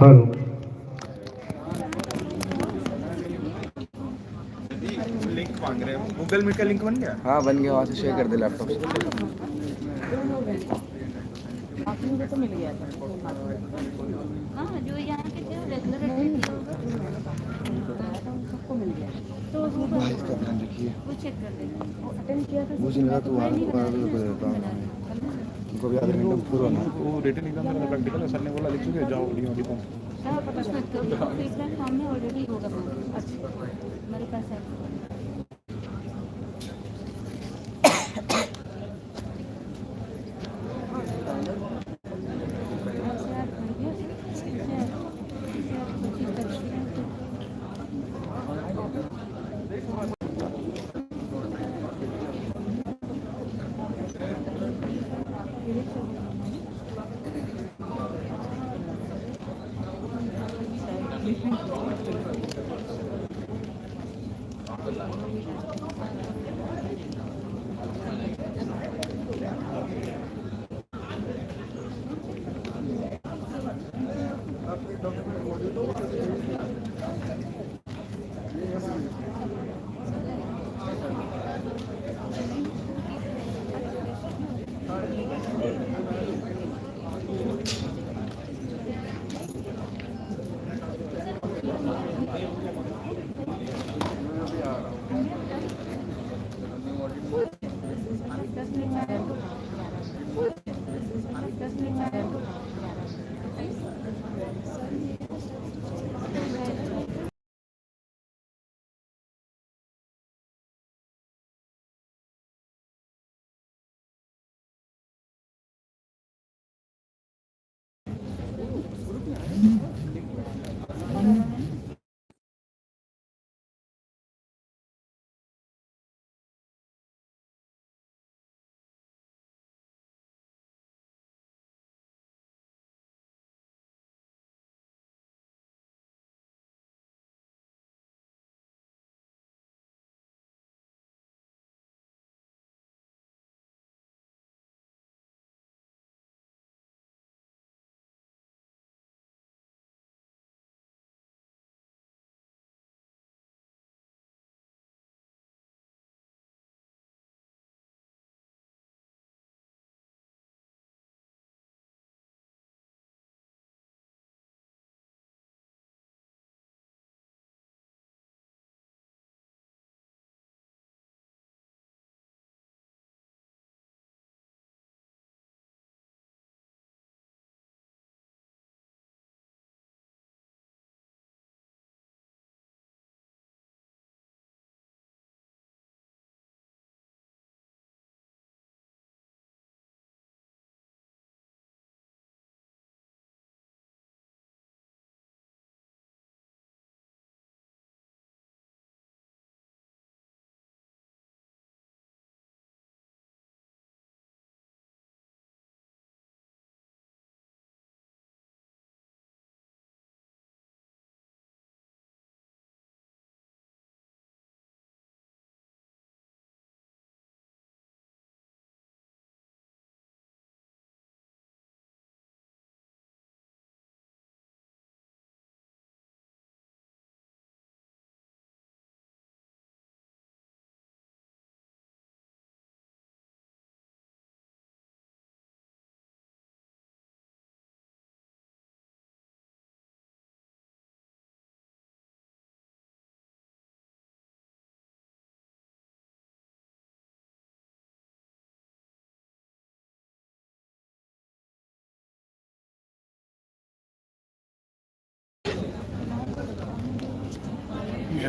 Hello. Link मांग रहे हैं, गूगल मीट का लिंक बन गया? हाँ बन गया, वहाँ से शेयर कर दे लैपटॉप से। मुझे तो मिल गया था। हाँ जो यहाँ के थे रेगुलर सबको मिल गया तो भाई इसका ध्यान रखिए, वो चेक कर लेंगे। अटेंड किया था मुझे लगा तो वहाँ को देता हूँ उनको भी आधे घंटे में पूरा होना। वो रिटन एग्जाम मेरा प्रैक्टिकल है, सर ने बोला लिख चुके जाओ वीडियो लिखो। फीडबैक फॉर्म में ऑलरेडी होगा। अच्छा मेरे पास है।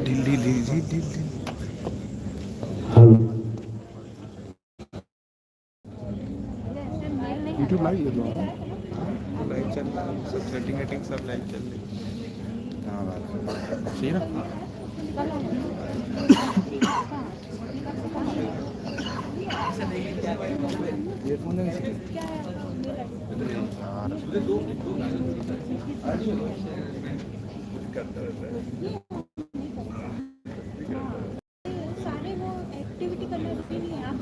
ढील ढील ढील ढील ढील ढील। हेलो। यूट्यूब लाइव है तो लाइव चल रहा है, सब सेटिंग वेटिंग सब लाइव चल रही है। हाँ बात सही है ना। ईयरफोन है करता रहता है। सारे वो एक्टिविटी करना रूटीन है। आप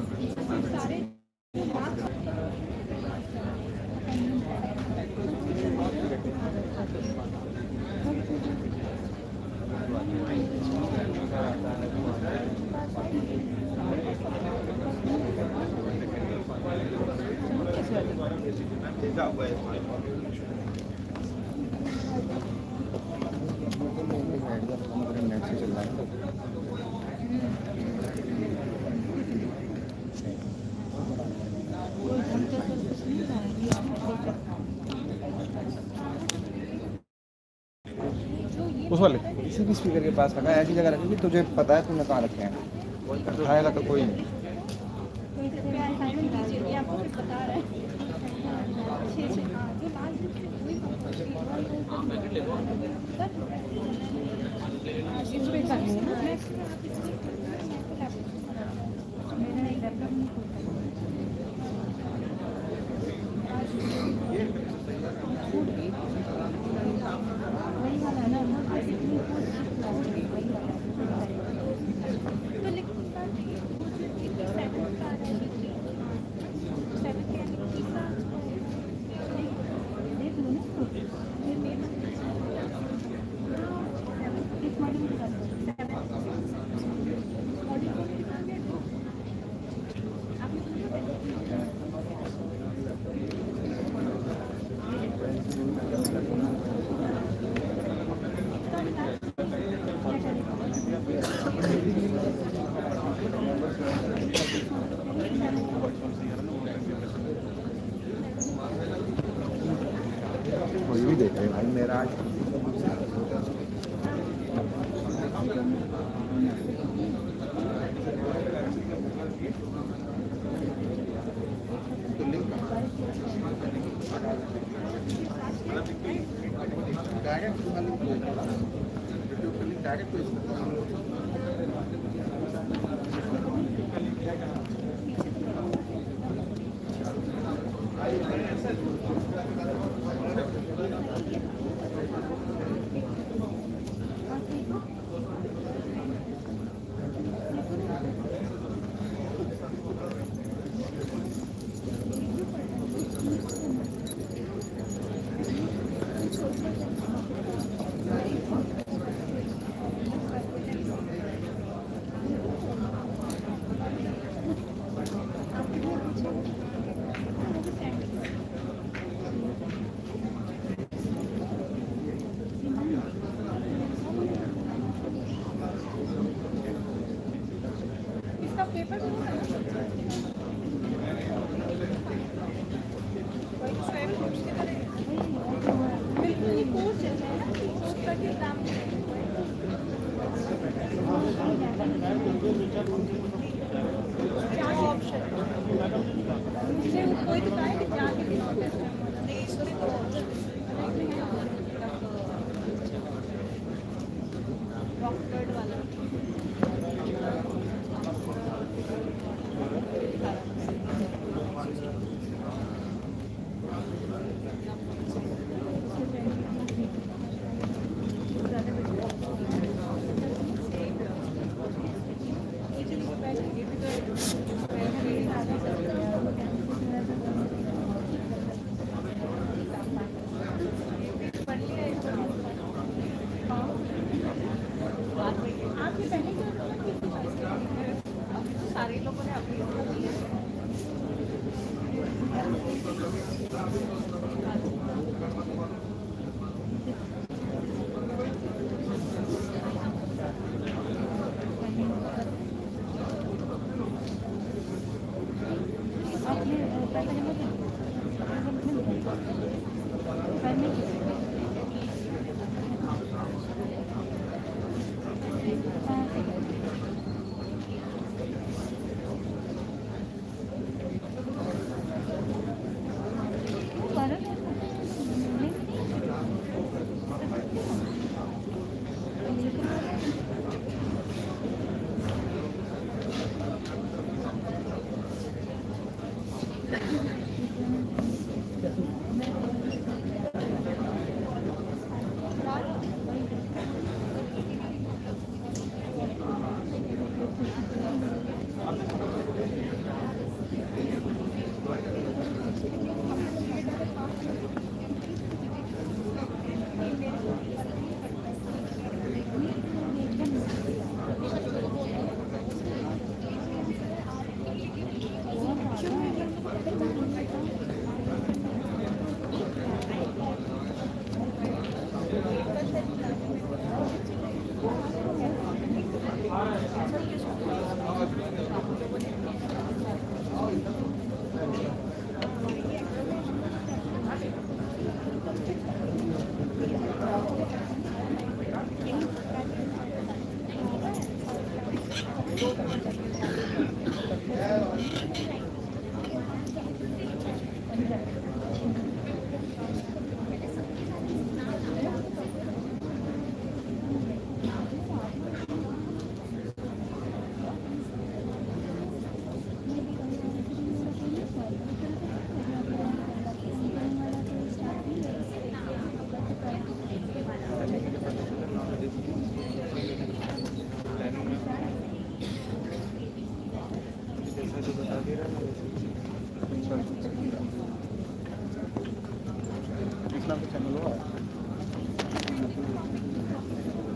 सारे नेट से चल रहा है। उस वाले किसी भी स्पीकर के पास रखा है, ऐसी जगह रखी कि तुझे पता है तूने कहाँ रखे हैं, उठाएगा तो कोई नहीं। कोई भी देख रहे भाई मेरा आज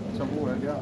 अच्छा वो है क्या?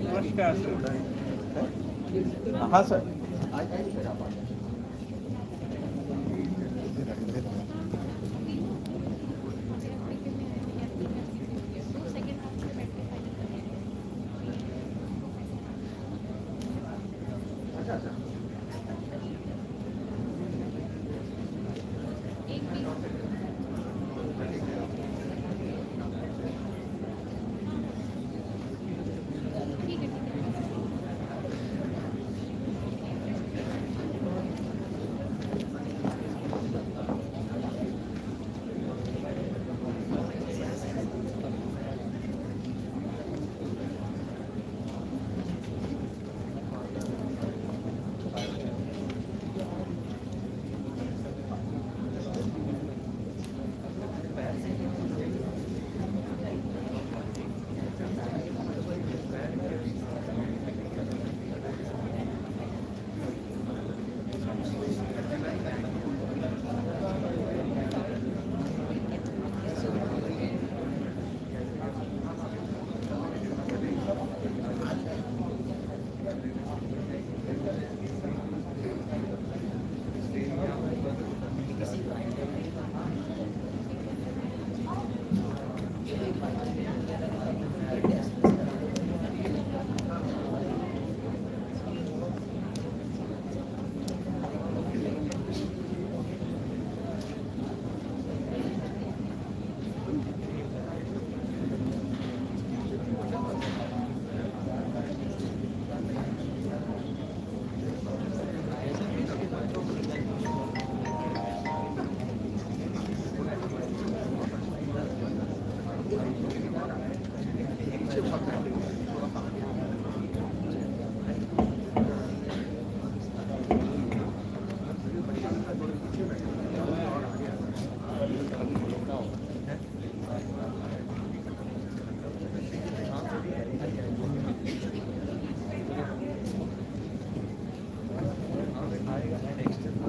नमस्कार हाँ sir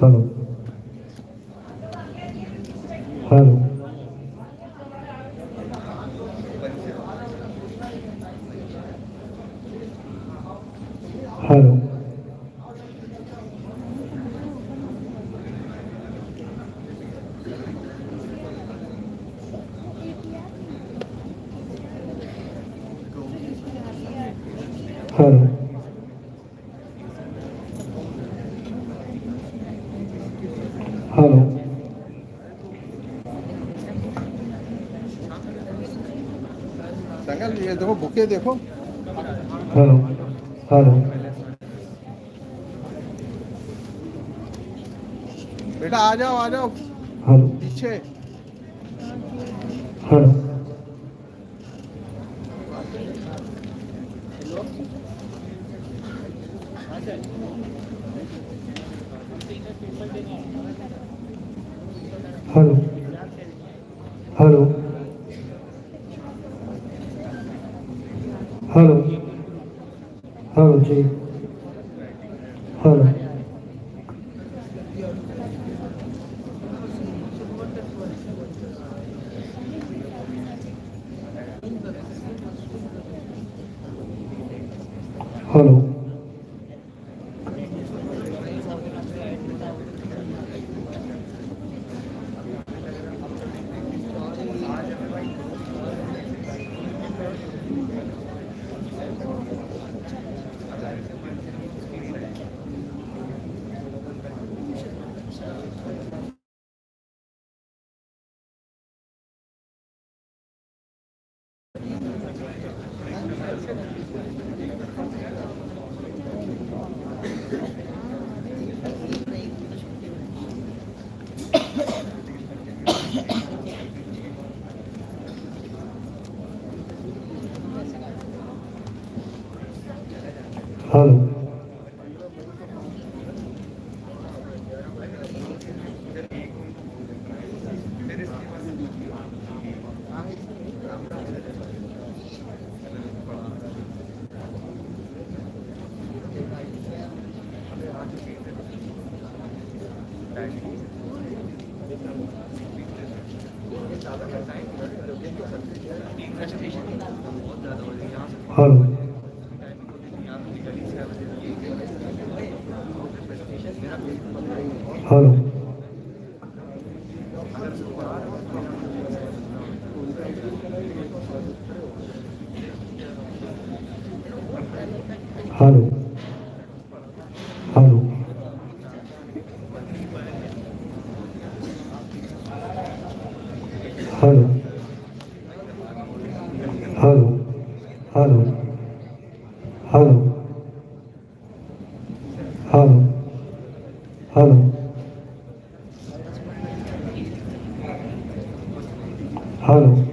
hello hello hello hello hello संगल ये देखो बुके देखो हेलो हेलो बेटा आ जाओ हेलो पीछे hello hello hello hello hello जी hello hello hello hello hello hello hello hello hello hello hello hello hello hello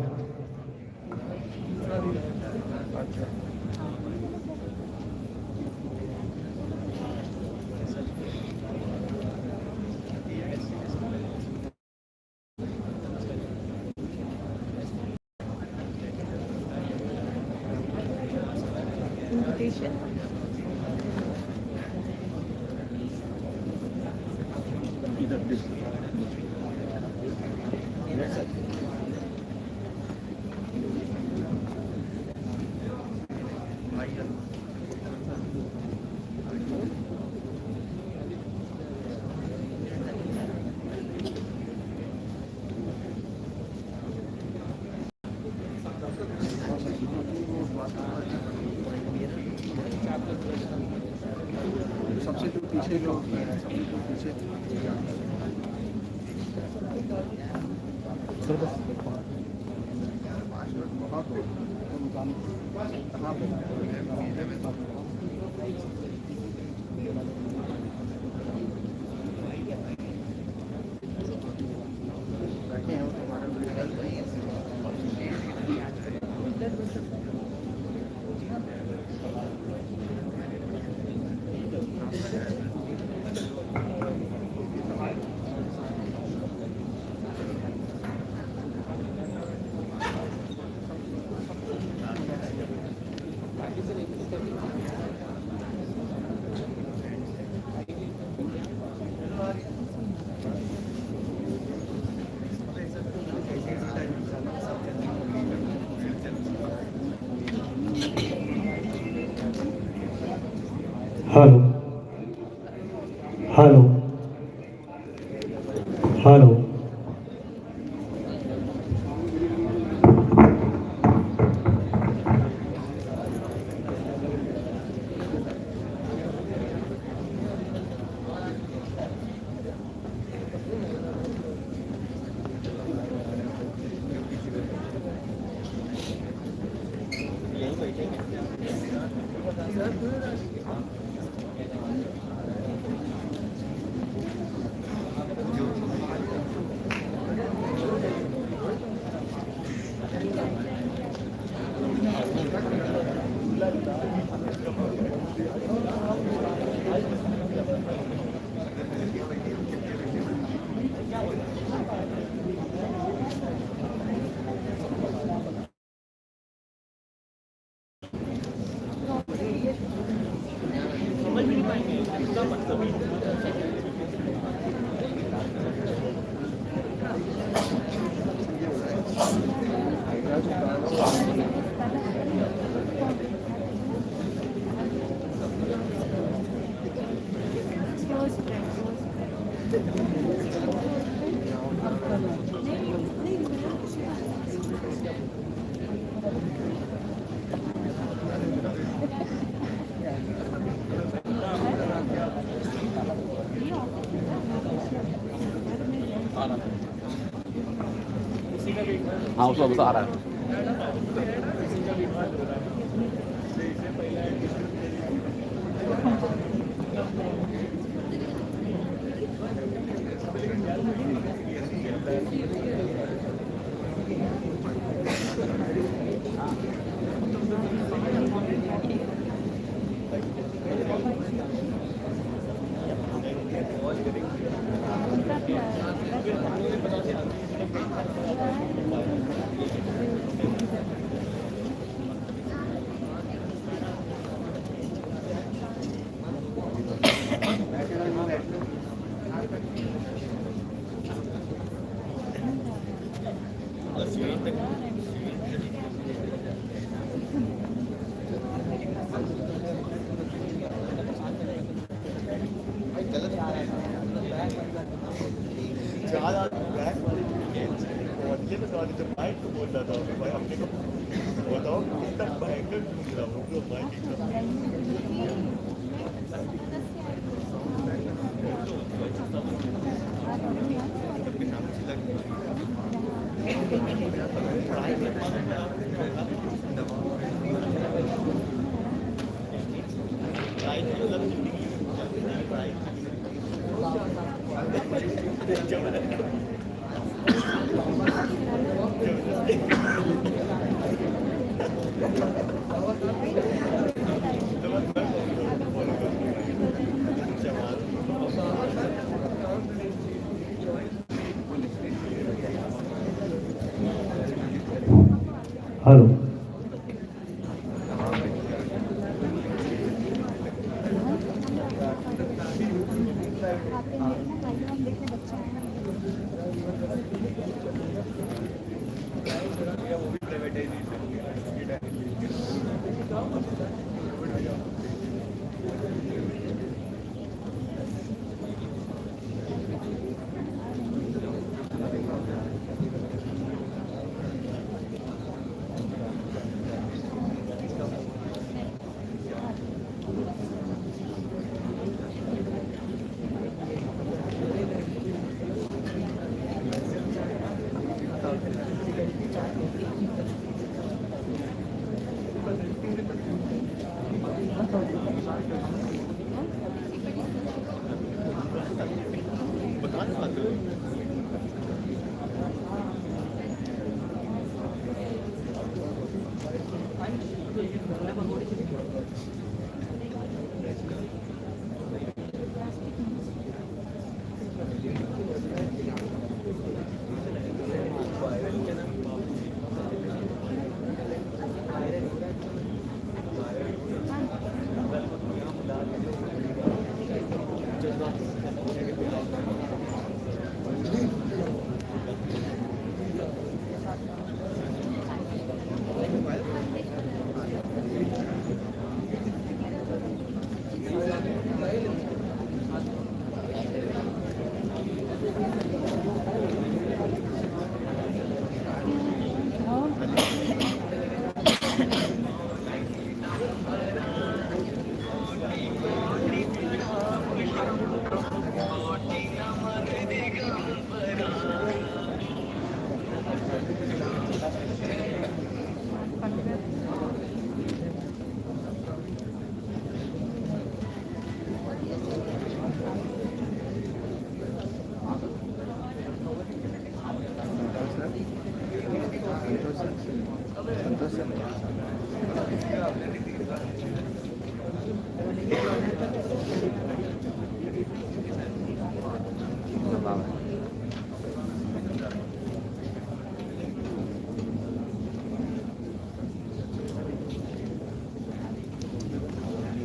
invitation. सबसे तो पीछे लोग सबसे तो पीछे कहाँ बैठे हैं hello hello hello Close friend, close हाँ उसका गुस्सा आ रहा है hello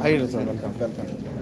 Hi, Rizal. Welcome. Welcome.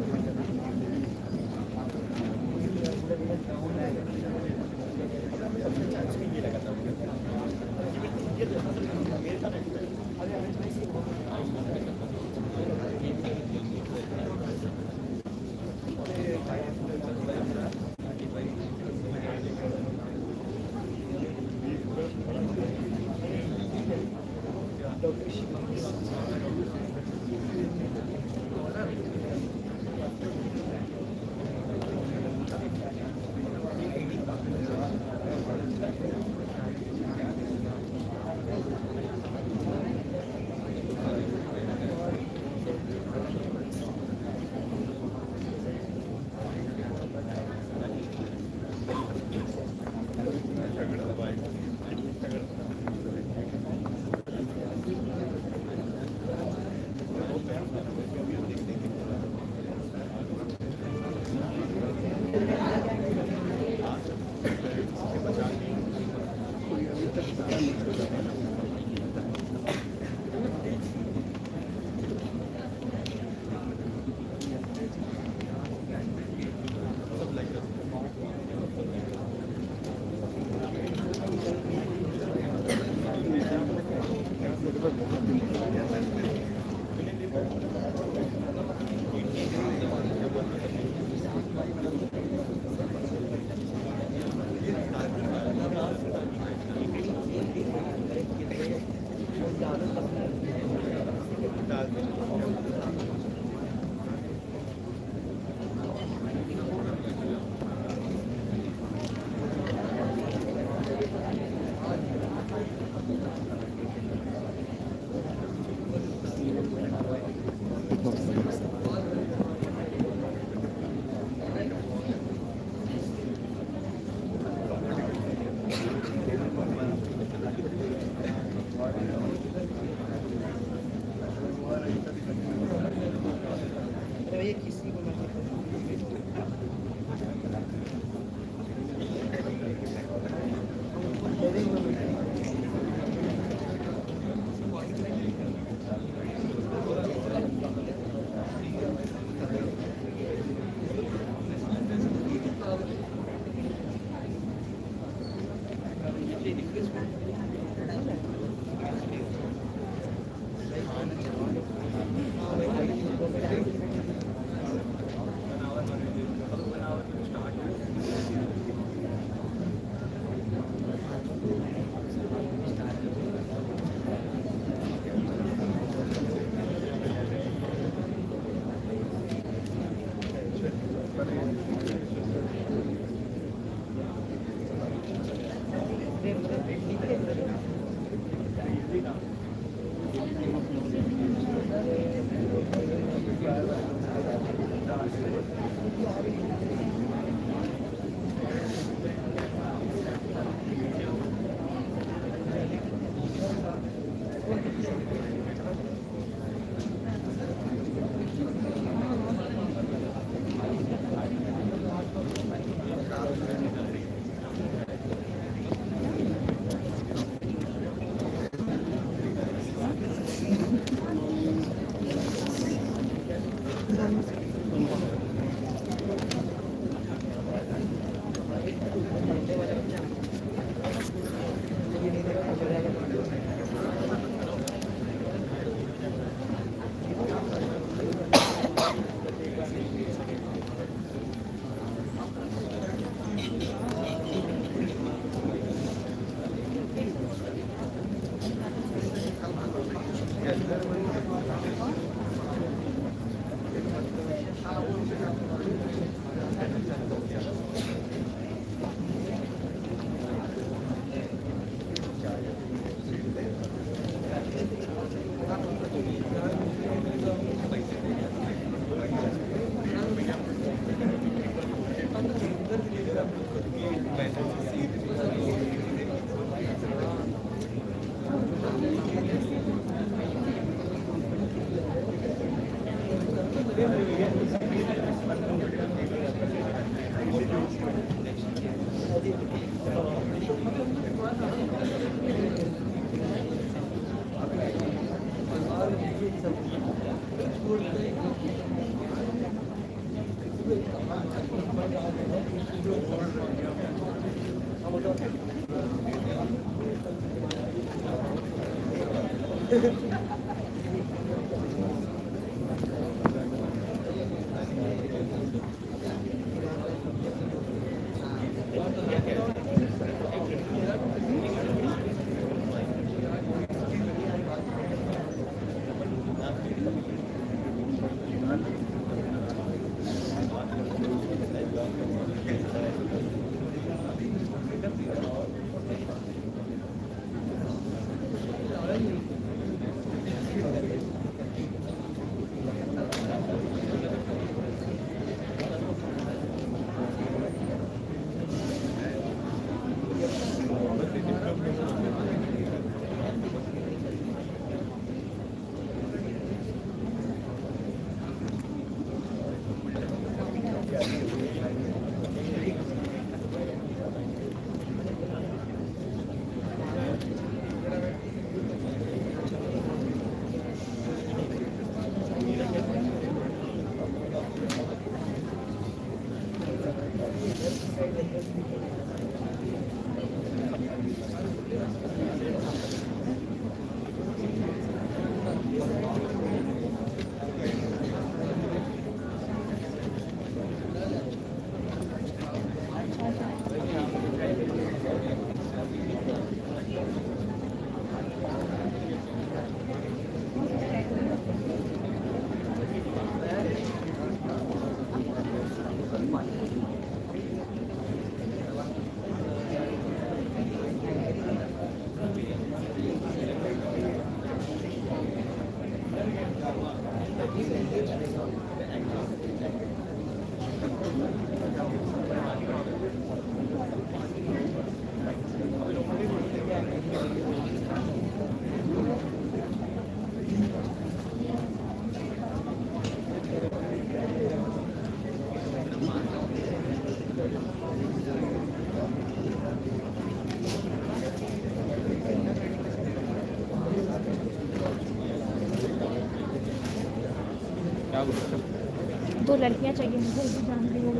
दो लड़कियां चाहिए मुझे इसी जान दी वो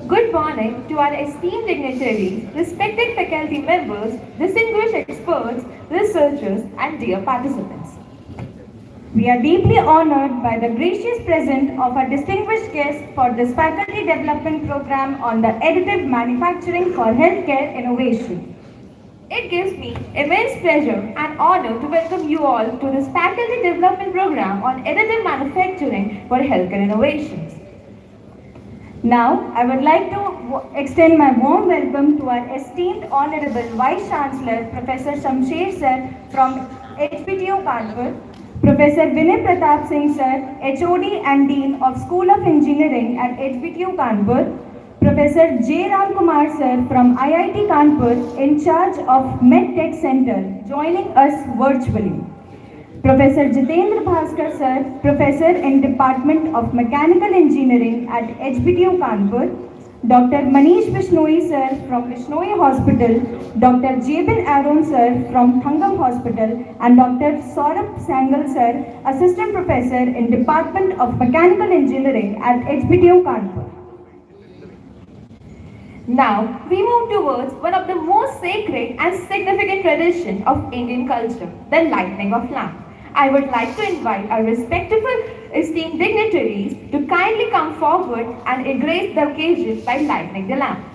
Good morning to our esteemed dignitaries, respected faculty members, distinguished experts, researchers, and dear participants. We are deeply honored by the gracious presence of our distinguished guest for this faculty development program on the additive manufacturing for healthcare innovation. It gives me immense pleasure and honor to welcome you all to this faculty development program on additive manufacturing for healthcare innovations. Now, I would like to extend my warm welcome to our esteemed Honorable Vice Chancellor, Professor Shamsher Sir from HPTO Kanpur, Professor Vinay Pratap Singh Sir, HOD and Dean of School of Engineering at HPTO Kanpur, Professor J. Ram Kumar Sir from IIT Kanpur in charge of MedTech Center, joining us virtually. Professor Jitendra Bhaskar Sir, Professor in Department of Mechanical Engineering at HBTU Kanpur, Dr. Manish Bishnoi Sir from Bishnoi Hospital, Dr. Jabin Aaron Sir from Thangam Hospital, and Dr. Saurabh Sangal Sir, Assistant Professor in Department of Mechanical Engineering at HBTU Kanpur. Now, we move towards one of the most sacred and significant traditions of Indian culture, the lighting of lamp. I would like to invite our respectable esteemed dignitaries to kindly come forward and grace the occasion by lighting the lamp.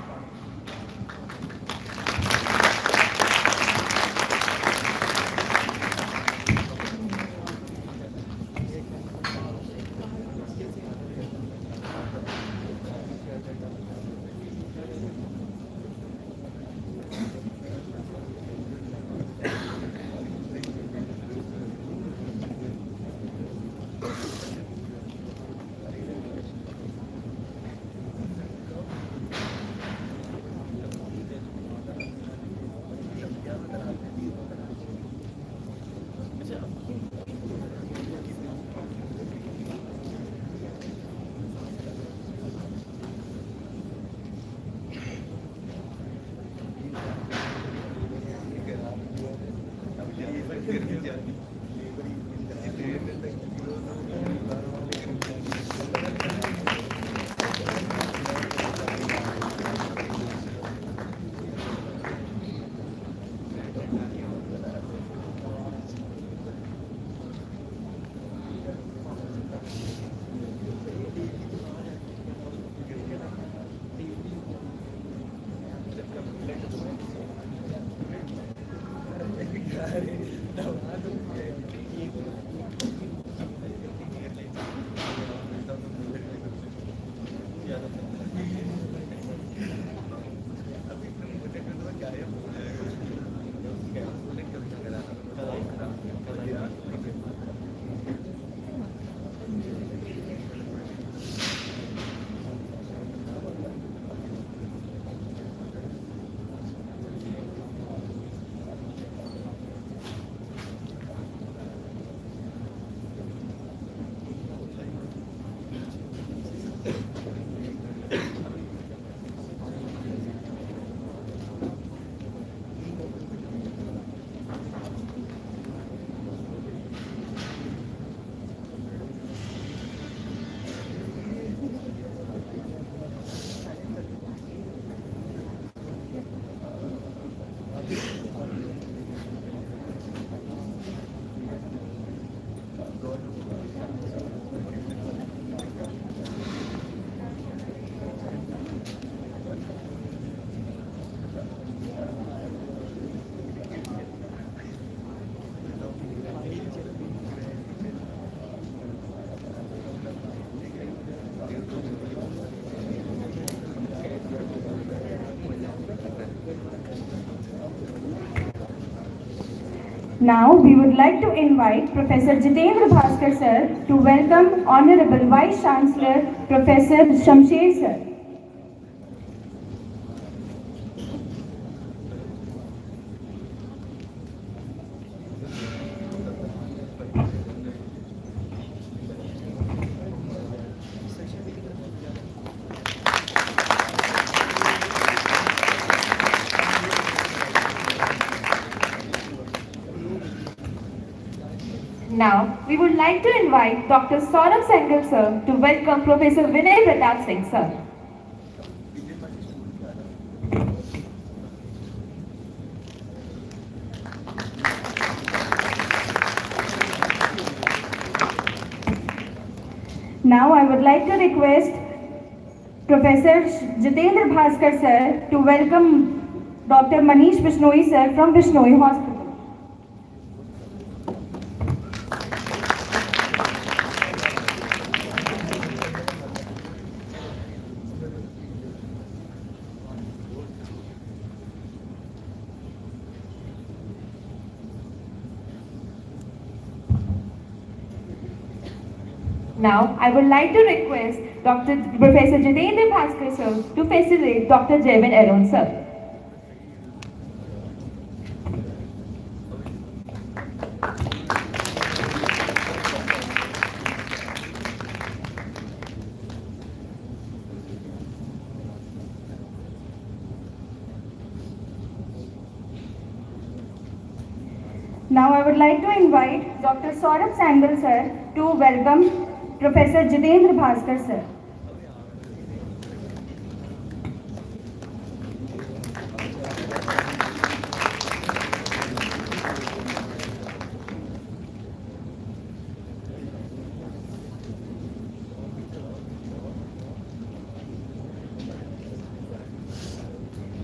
Now we would like to invite Professor Jitendra Bhaskar sir to welcome Honorable Vice Chancellor Professor Shamsher sir. Now, we would like to invite Dr. Saurabh Sengal sir to welcome Professor Vinay Pratap Singh sir. Now, I would like to request Professor Jitendra Bhaskar sir to welcome Dr. Manish Bishnoi sir from Bishnoi Hospital. Now, I would like to request Dr. Professor Jitendra Bhaskar sir to facilitate Dr. Jevin Aaron sir. Now, I would like to invite Dr. Saurabh Sengal sir to welcome Professor Jitendra Bhaskar sir.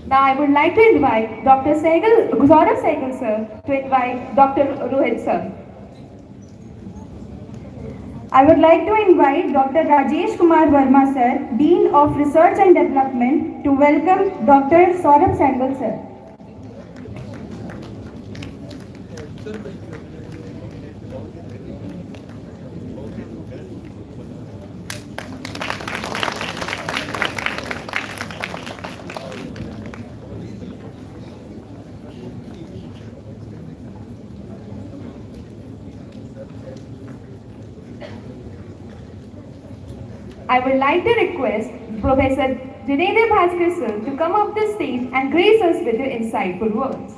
Now I would like to invite Dr. Saurabh Sehgal sir to invite Dr. Rohit sir. I would like to invite Dr. Rajesh Kumar Verma sir, Dean of Research and Development, to welcome Dr. Saurabh Sehgal sir. I would like to request Professor Jitendra Bhaskar sir to come up the stage and grace us with your insightful words.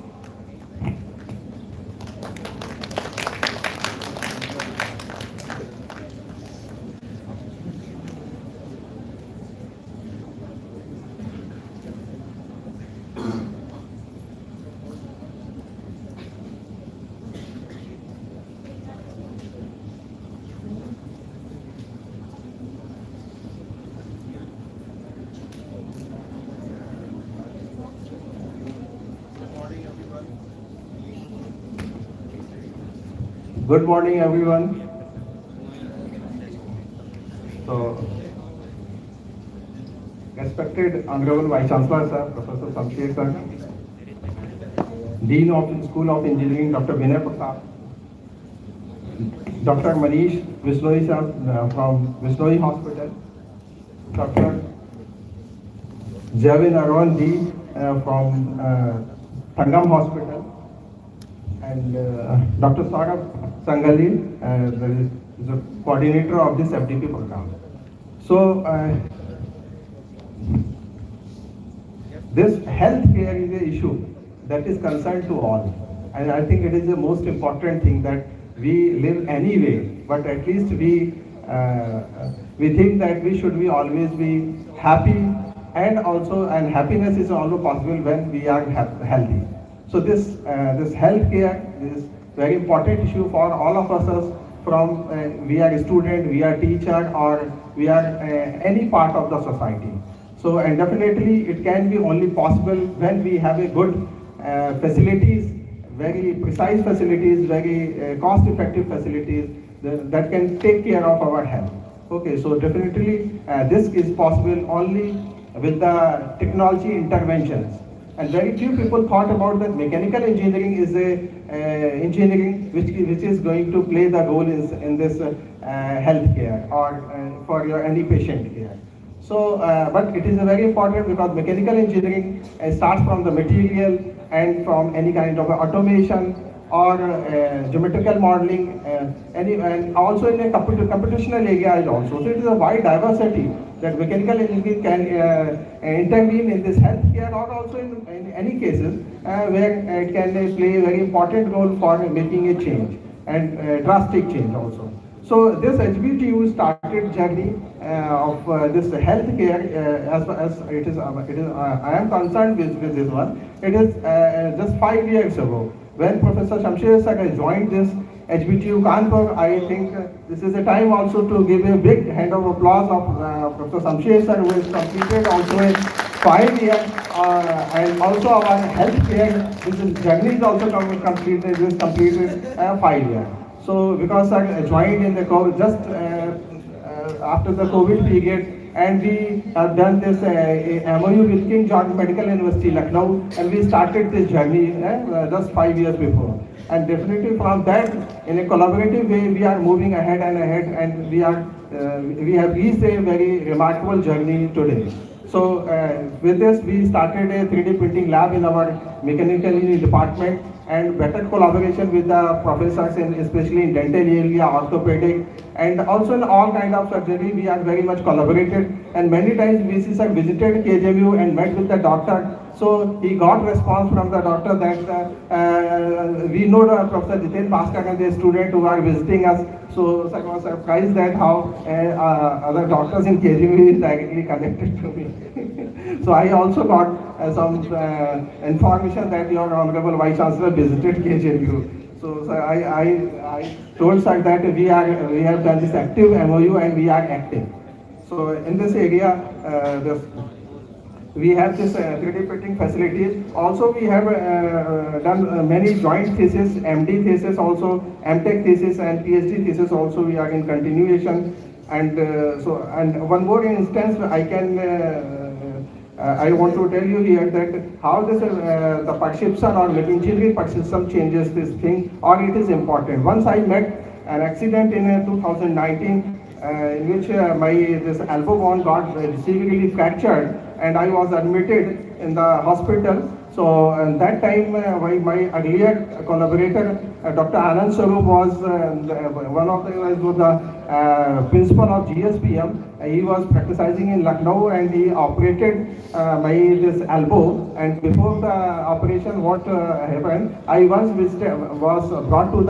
Good morning, everyone. So, respected Honorable Vice Chancellor Sir, Professor Shamsher Sir, Dean of School of Engineering, Dr. Vinay Pratap, Dr. Manish Vishnoi Sir from Vishnoi Hospital, Dr. Javin Arwan D from Thangam Hospital, and Dr. Saurabh Sangali, the coordinator of this FDP program. So, this healthcare is an issue that is concerned to all, and I think it is the most important thing that we live anyway, but at least we think that we should be always be happy, and happiness is also possible when we are healthy. So this healthcare is very important issue for all of us, from we are a student, we are teacher, or we are any part of the society. So, and definitely it can be only possible when we have a good facilities, very precise facilities, very cost-effective facilities that can take care of our health. Okay, so definitely this is possible only with the technology interventions. And very few people thought about that mechanical engineering is a engineering which is going to play the role in this healthcare or for your any patient care. So, but it is very important because mechanical engineering starts from the material and from any kind of automation or geometrical modeling, and also in a computational area also. So it is a wide diversity that mechanical engineering can intervene in this healthcare or also in any cases where it can play a very important role for making a change and drastic change also. So this HBTU started journey of this healthcare as far as it is I am concerned with this one. It is just 5 years ago when Professor Shamsher Sir joined this HBTU Kanpur. I think this is a time also to give a big hand of applause of Professor Shamsher Sir, who has completed also a 5 year and also our healthcare. This is journey is also completed. This completed 5 year. So because I joined in the COVID, just after the COVID period, and we have done this MOU with King George Medical University, Lucknow, and we started this journey just 5 years before. And definitely from that, in a collaborative way, we are moving ahead and ahead, and we have reached a very remarkable journey today. So with this, we started a 3D printing lab in our mechanical engineering department, and better collaboration with the professors, especially in dental area, orthopedic, and also in all kind of surgery. We are very much collaborated, and many times VC sir visited KJMU and met with the doctor. So he got response from the doctor that we know the Professor Jiten Bhaskar and the student who are visiting us. So I was surprised that how other doctors in KJMU is directly connected to me. So I also got some information that your Honorable Vice Chancellor visited KJMU. So I told sir that we have done this active MOU and we are active. So in this area, we have this 3D printing facilities. Also, we have done many joint thesis, MD thesis, also MTech thesis and PhD thesis. Also, we are in continuation. And and one more instance, I want to tell you here that how this the perception or engineering perception changes this thing, or it is important. Once I met an accident in 2019 in which this elbow bone got severely fractured, and I was admitted in the hospital. So at that time, my earlier collaborator, Dr. Anand Sarup, was one of the principal of GSPM. He was practicing in Lucknow, and he operated this elbow. And before the operation, what happened? I once was brought to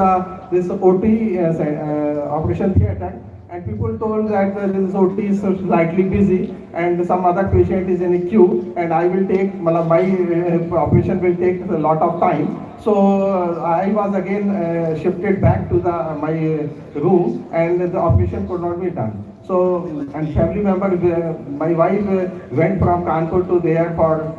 this OT operation theatre. And people told that this OT is slightly busy and some other patient is in a queue, and I will take, my operation will take a lot of time. So I was again shifted back to my room, and the operation could not be done. So, and family member, my wife went from Kanpur to there for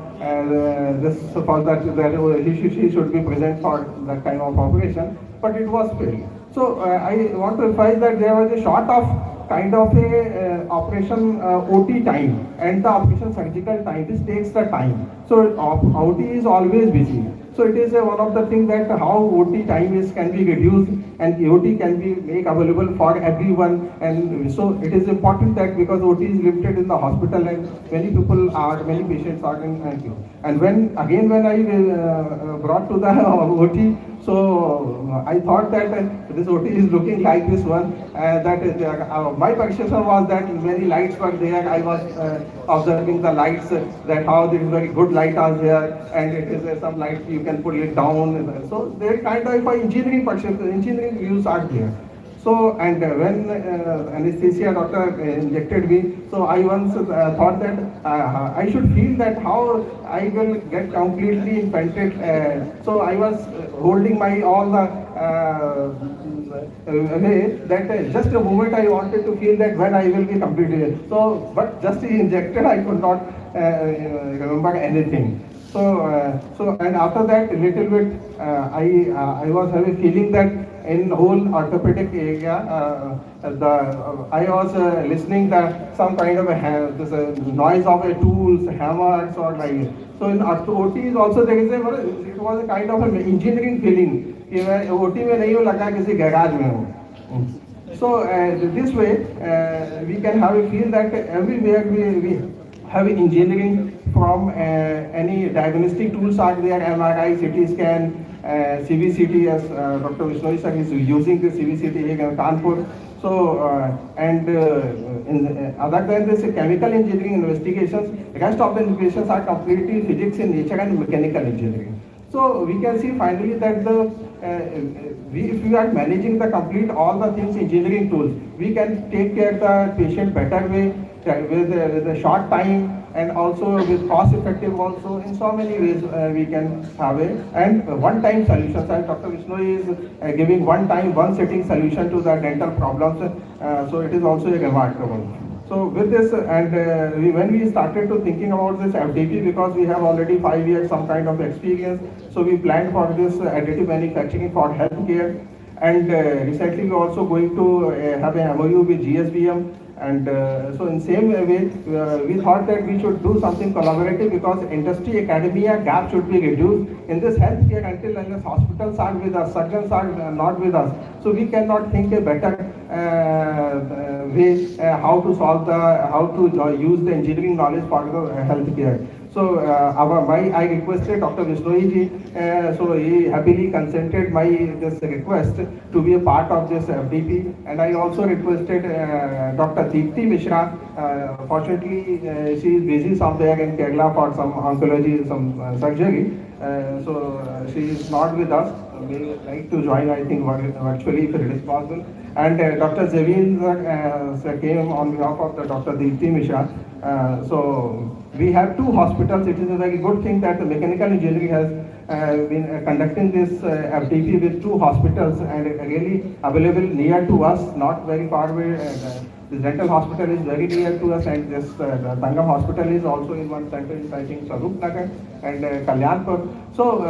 she should be present for that kind of operation, but it was failed. So I want to emphasize that there was a short of kind of a operation OT time and the operation surgical time. This takes the time. So OT is always busy. So it is one of the things that how OT time can be reduced and OT can be made available for everyone. And so it is important that because OT is limited in the hospital and many patients are in queue. And when I brought to the OT, so I thought that this OT is looking like this one. My perception was that many lights were there. I was observing the lights, that how there is very good light are there, and it is some light you can put it down. So there kind of engineering perception, engineering views are there. So, and when anesthesia doctor injected me, so I once thought that I should feel that how I will get completely infected. So I was holding my all the way that just a moment I wanted to feel that when I will be completely. So, but just injected, I could not remember anything. So and after that, a little bit, I was having feeling that in whole orthopedic area, I was listening that some kind of this noise of a tools, hammers or like. So in OT is also there is it was a kind of an engineering feeling कि मैं OT में नहीं हूँ लगा किसी garage में हूँ. So this way we can have a feel that everywhere we have engineering from any diagnostic tools are there, MRI, CT scan, CVCT as Dr. Vishnoy sir is using the CVCT here in Kanpur. So other than this chemical engineering investigations, rest of the investigations are completely physics in nature and mechanical engineering. So we can see finally that if we are managing the complete all the things engineering tools, we can take care of the patient better way with a short time and also with cost effective also in so many ways we can have a and one time solutions, and Dr. Vishnu is giving one time one sitting solution to the dental problems, so it is also a remarkable. So with this and when we started to thinking about this FDP, because we have already 5 years some kind of experience, so we planned for this additive manufacturing for healthcare, and recently we are also going to have a MOU with GSBM. And so in same way, we thought that we should do something collaborative because industry academia gap should be reduced in this healthcare until unless hospitals are with us, surgeons are not with us. So we cannot think a better way how to solve how to use the engineering knowledge for the healthcare. So I requested Dr. Vishnoy ji, so he happily consented my this request to be a part of this FDP, and I also requested Dr. Deepti Mishra. Fortunately, she is busy somewhere in Kerala for some oncology, some surgery. So she is not with us. We would like to join, I think, virtually if it is possible. And Dr. Zavin came on behalf of the Dr. Deepti Mishra. So we have two hospitals. It is a very good thing that the mechanical engineering has been conducting this FDP with two hospitals and really available near to us, not very far away. The dental hospital is very near to us, and this Tangam hospital is also in one center, I think Sarup Nagar and Kalyanpur. So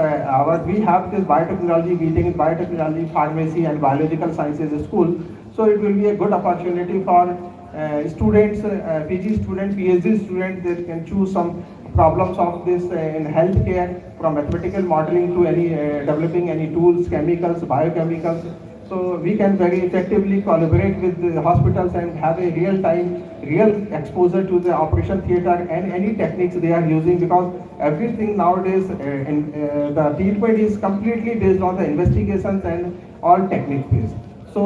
we have this biotechnology meeting, biotechnology, pharmacy and biological sciences school. So it will be a good opportunity for students, PG students, PhD students, they can choose some problems of this in healthcare, from mathematical modeling to any developing any tools, chemicals, biochemicals. So we can very effectively collaborate with the hospitals and have a real exposure to the operation theater and any techniques they are using, because everything nowadays the treatment is completely based on the investigations and all technique based. So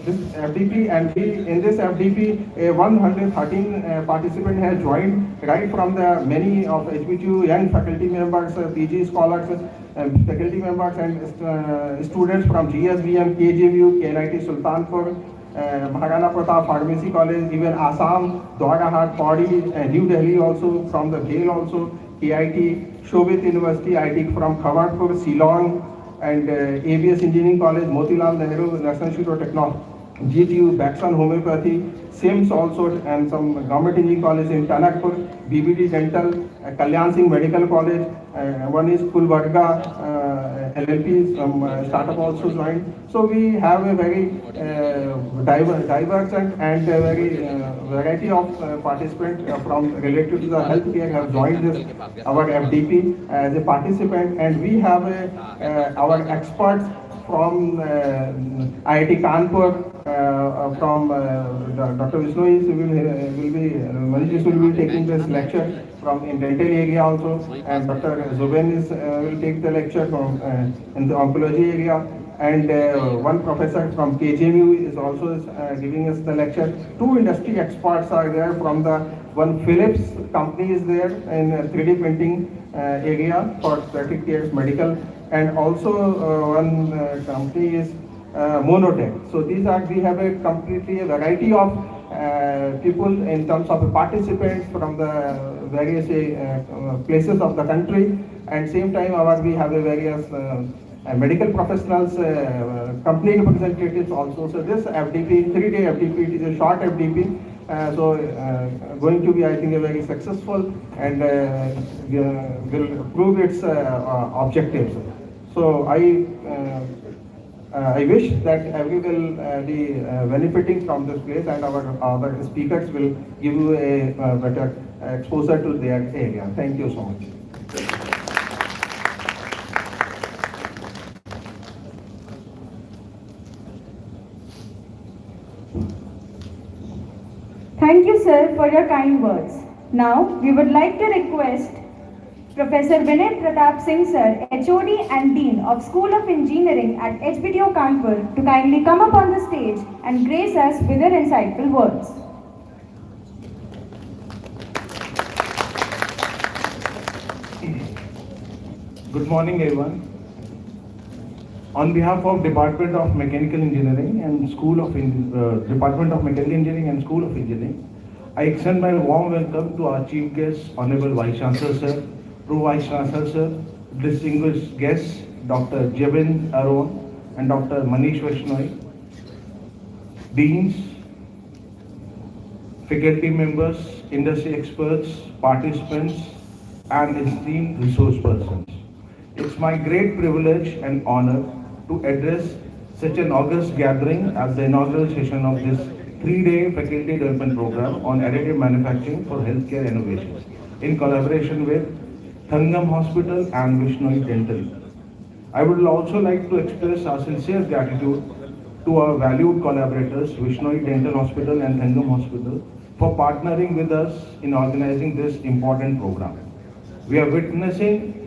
this FDP, and in this FDP, 113 participants have joined right from the many of HBTU young faculty members, PG scholars, faculty members and students from GSBM, KJMU, KNIT Sultanpur, Maharana Pratap Pharmacy College, even Assam, Dwarahat, Pauri, New Delhi also, from the Bhel also, KIT, Shobit University, IT from Khawarpur, Ceylon, and ABS Engineering College, Motilal Nehru National Institute of Technology, GTU, Baxan Homeopathy, SIMS also, and some government engineering college in Tanakpur, BBD Dental, Kalyan Singh Medical College, one is Kulvarga, LLP, some startup also joined. So we have a very diverse and a very variety of participants from related to the healthcare have joined this our FDP as a participant, and we have our experts from IIT Kanpur, from Dr. Vishnu will be taking this lecture from in dental area also, and Dr. Zuben will take the lecture from in the oncology area, and one professor from KJMU is also giving us the lecture. Two industry experts are there from the one Philips company is there in 3D printing area for 30 years medical, and also one company is Monotech. So these are, we have a completely a variety of people in terms of participants from the various places of the country, and same time we have a various medical professionals, company representatives also. So this FDP, 3-day FDP, it is a short FDP. Going to be, I think, a very successful and will prove its objectives. So I wish that we will be benefiting from this place, and our speakers will give you a better exposure to their area. Thank you so much. Thank you, sir, for your kind words. Now, we would like to request Professor Vinay Pratap Singh, sir, HOD and Dean of School of Engineering at HBTO Kanpur, to kindly come up on the stage and grace us with their insightful words. Good morning, everyone. On behalf of Department of Mechanical Engineering and Department of Mechanical Engineering and School of Engineering, I extend my warm welcome to our chief guest, Honorable Vice Chancellor Sir, Pro Vice Chancellor Sir, distinguished guests, Dr. Jebin Aron and Dr. Manish Vaishnoy, deans, faculty members, industry experts, participants, and esteemed resource persons. It's my great privilege and honor to address such an august gathering as the inaugural session of this 3-day faculty development program on additive manufacturing for healthcare innovation in collaboration with Thangam Hospital and Vishnoi Dental. I would also like to express our sincere gratitude to our valued collaborators, Vishnoi Dental Hospital and Thangam Hospital, for partnering with us in organizing this important program. We are witnessing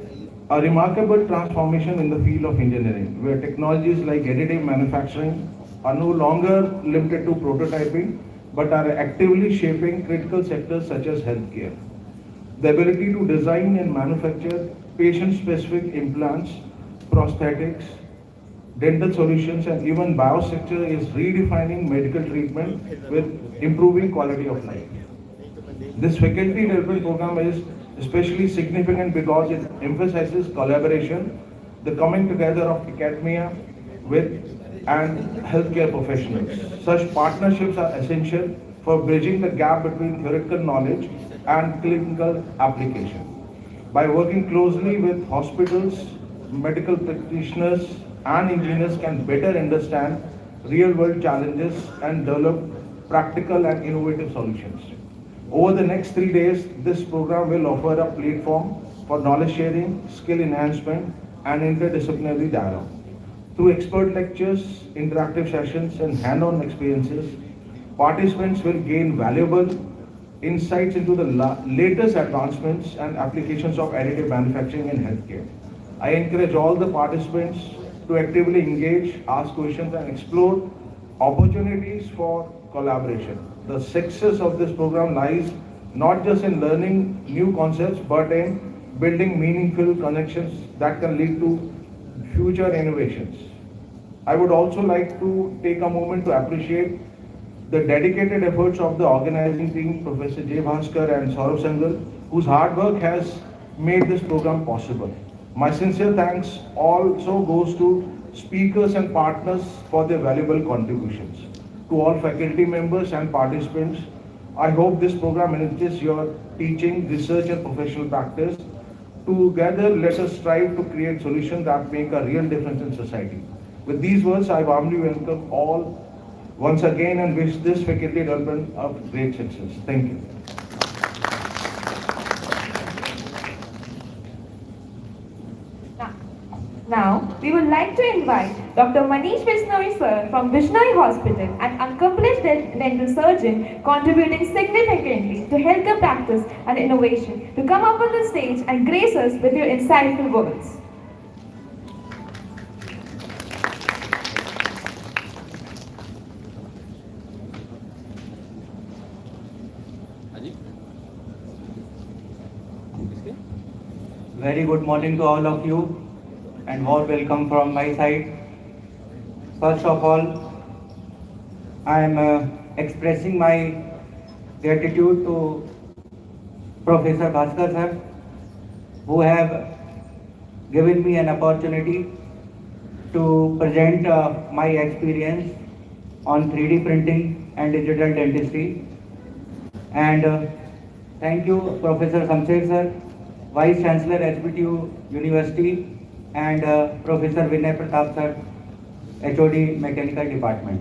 a remarkable transformation in the field of engineering, where technologies like additive manufacturing are no longer limited to prototyping, but are actively shaping critical sectors such as healthcare. The ability to design and manufacture patient-specific implants, prosthetics, dental solutions, and even biosector is redefining medical treatment with improving quality of life. This faculty development program is especially significant because it emphasizes collaboration, the coming together of academia with and healthcare professionals. Such partnerships are essential for bridging the gap between theoretical knowledge and clinical application. By working closely with hospitals, medical practitioners, and engineers can better understand real-world challenges and develop practical and innovative solutions. Over the next 3 days, this program will offer a platform for knowledge sharing, skill enhancement, and interdisciplinary dialogue. Through expert lectures, interactive sessions, and hand-on experiences, participants will gain valuable insights into the latest advancements and applications of additive manufacturing in healthcare. I encourage all the participants to actively engage, ask questions, and explore opportunities for collaboration. The success of this program lies not just in learning new concepts, but in building meaningful connections that can lead to future innovations. I would also like to take a moment to appreciate the dedicated efforts of the organizing team, Professor J. Bhaskar and Saurav Sangal, whose hard work has made this program possible. My sincere thanks also goes to speakers and partners for their valuable contributions. To all faculty members and participants, I hope this program enriches your teaching, research, and professional practice. Together, let us strive to create solutions that make a real difference in society. With these words, I warmly welcome all once again and wish this faculty development of great success. Thank you. Now, we would like to invite Dr. Manish Vaishnavi sir from Vishnoi Hospital, an accomplished dental surgeon contributing significantly to healthcare practice and innovation, to come up on the stage and grace us with your insightful words. Very good morning to all of you and warm welcome from my side. First of all, I am expressing my gratitude to Professor Bhaskar sir, who have given me an opportunity to present my experience on 3D printing and digital dentistry. And thank you, Professor Samsher sir, Vice Chancellor HBTU University, and Professor Vinay Pratap sir, HOD Mechanical Department.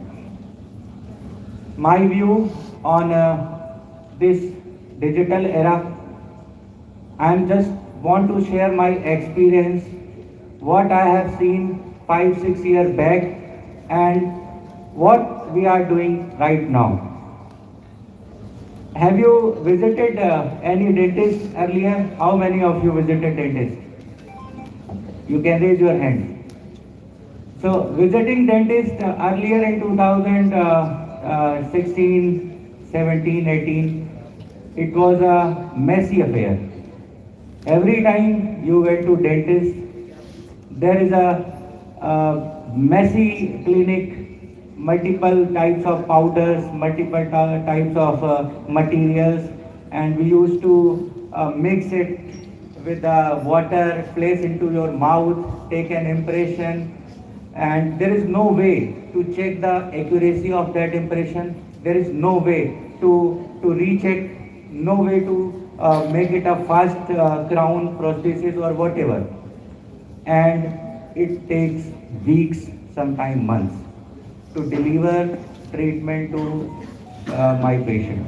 My view on this digital era, I just want to share my experience, what I have seen 5-6 years back, and what we are doing right now. Have you visited any dentist earlier? How many of you visited dentist? You can raise your hand. So visiting dentist earlier in 2016, 17, 18, it was a messy affair. Every time you went to dentist, there is a messy clinic, multiple types of powders, multiple types of materials, and we used to mix it with the water, place into your mouth, take an impression, and there is no way to check the accuracy of that impression. There is no way to recheck, no way to make it a fast crown prosthesis or whatever. And it takes weeks, sometimes months, to deliver treatment to my patient.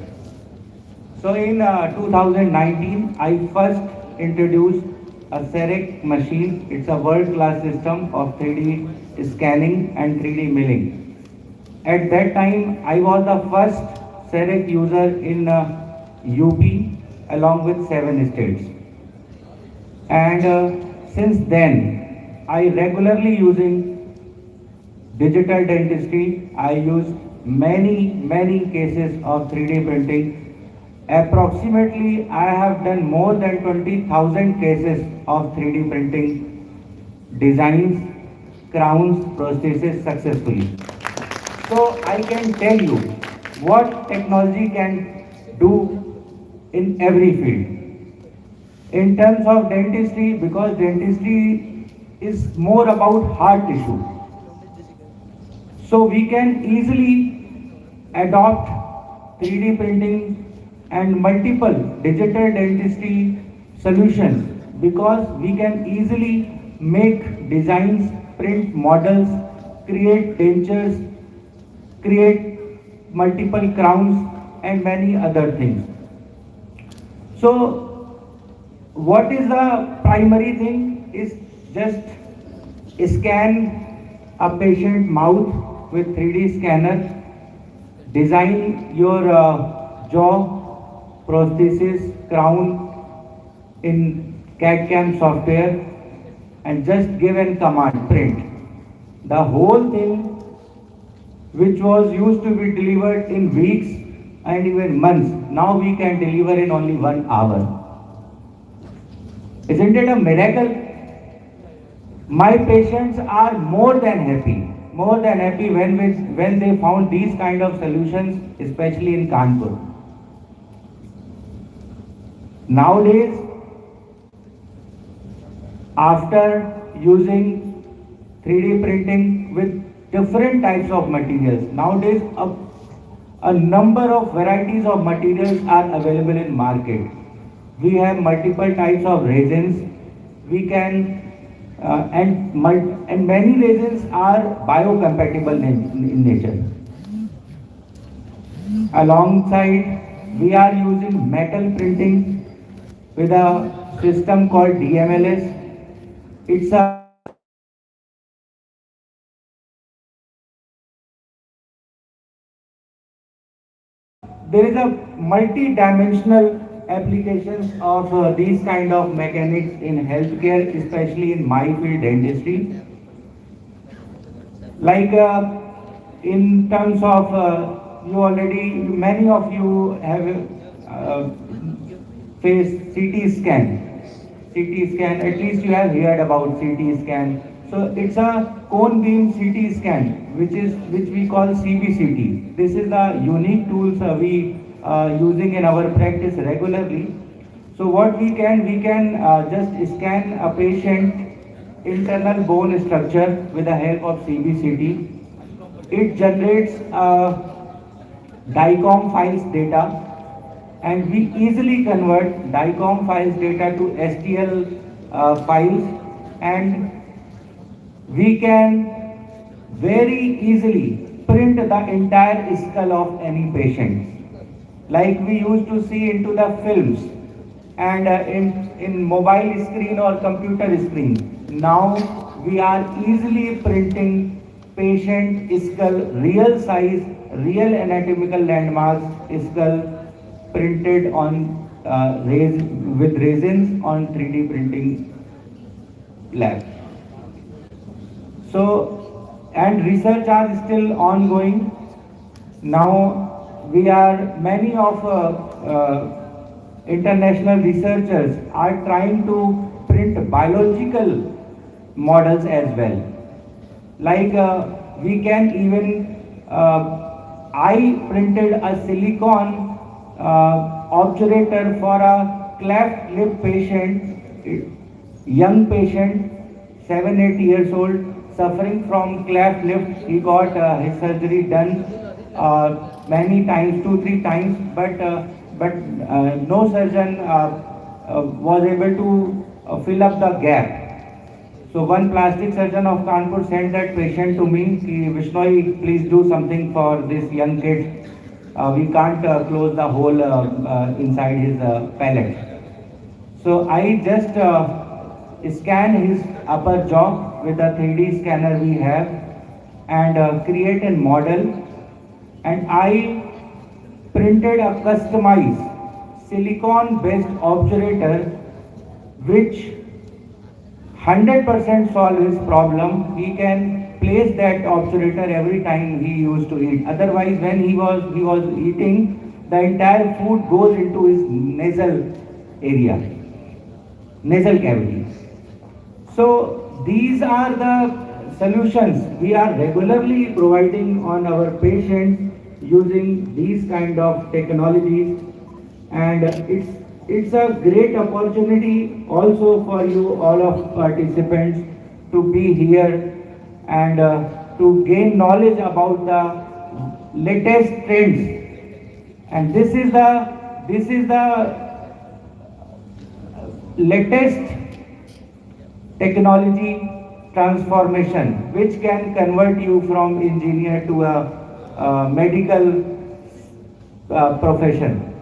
So in 2019, I first introduced a CEREC machine. It's a world-class system of 3D scanning and 3D milling. At that time, I was the first CEREC user in UP along with 7 states. And since then, I regularly using digital dentistry. I use many cases of 3D printing. Approximately, I have done more than 20,000 cases of 3D printing designs, crowns, prostheses successfully. So I can tell you what technology can do in every field. In terms of dentistry, because dentistry is more about hard tissue, so we can easily adopt 3D printing and multiple digital dentistry solutions, because we can easily make designs, print models, create dentures, create multiple crowns and many other things. So what is the primary thing is just scan a patient mouth with 3D scanner, design your jaw, prosthesis, crown in CAD/CAM software, and just give a command, print. The whole thing, which was used to be delivered in weeks and even months, now we can deliver in only 1 hour. Isn't it a miracle? My patients are more than happy when they found these kind of solutions, especially in Kanpur. Nowadays, after using 3D printing with different types of materials, nowadays a number of varieties of materials are available in market. We have multiple types of resins. We can and many resins are biocompatible in nature. Alongside, we are using metal printing with a system called DMLS. It's a there is a multi-dimensional applications of these kind of mechanics in healthcare, especially in my field, dentistry. Like in terms of many of you have faced CT scan. CT scan, at least you have heard about CT scan. So it's a cone beam CT scan, which we call CBCT. This is the unique tools we using in our practice regularly. So what we can just scan a patient internal bone structure with the help of CBCT. It generates DICOM files data, and we easily convert DICOM files data to STL files, and we can very easily print the entire skull of any patient. Like we used to see into the films and in mobile screen or computer screen. Now we are easily printing patient skull, real size, real anatomical landmarks skull printed on with resins on 3D printing lab. So, and research are still ongoing. Now, many of international researchers are trying to print biological models as well. Like we can even, I printed a silicone obturator for a cleft lip patient, young patient, 7-8 years old, suffering from cleft lip. He got his surgery done many times, 2-3 times, but no surgeon was able to fill up the gap. So one plastic surgeon of Kanpur sent that patient to me. Vishnoi, please do something for this young kid. We can't close the hole inside his palate. So I just scan his upper jaw with the 3D scanner we have and create a model, and I printed a customized silicone based obturator which 100% solve his problem. He can place that obturator every time he used to eat. Otherwise, when he was eating, the entire food goes into his nasal area, nasal cavity. So these are the solutions we are regularly providing on our patients using these kind of technologies, and it's a great opportunity also for you all of participants to be here and to gain knowledge about the latest trends. And this is the latest technology transformation which can convert you from engineer to a medical profession.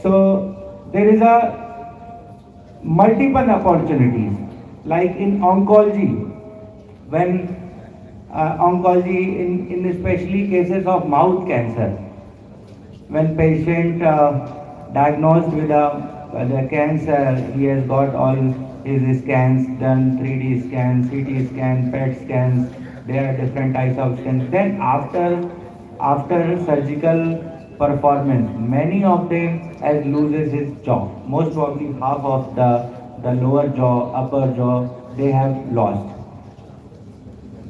So there is a multiple opportunities, like in oncology, when oncology in especially cases of mouth cancer, when patient diagnosed with the cancer, he has got all his scans done, 3D scans, CT scans, PET scans. There are different types of scans. Then after surgical performance, many of them has loses his jaw. Most probably half of the lower jaw, upper jaw, they have lost.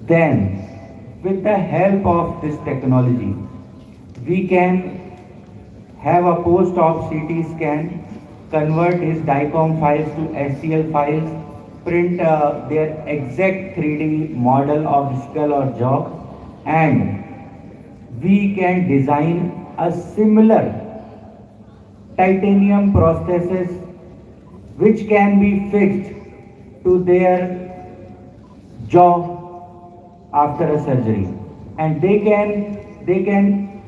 Then, with the help of this technology, we can have a post-op CT scan, convert his DICOM files to STL files, print their exact 3D model of skull or jaw, and we can design a similar titanium prosthesis which can be fixed to their jaw after a surgery, and they can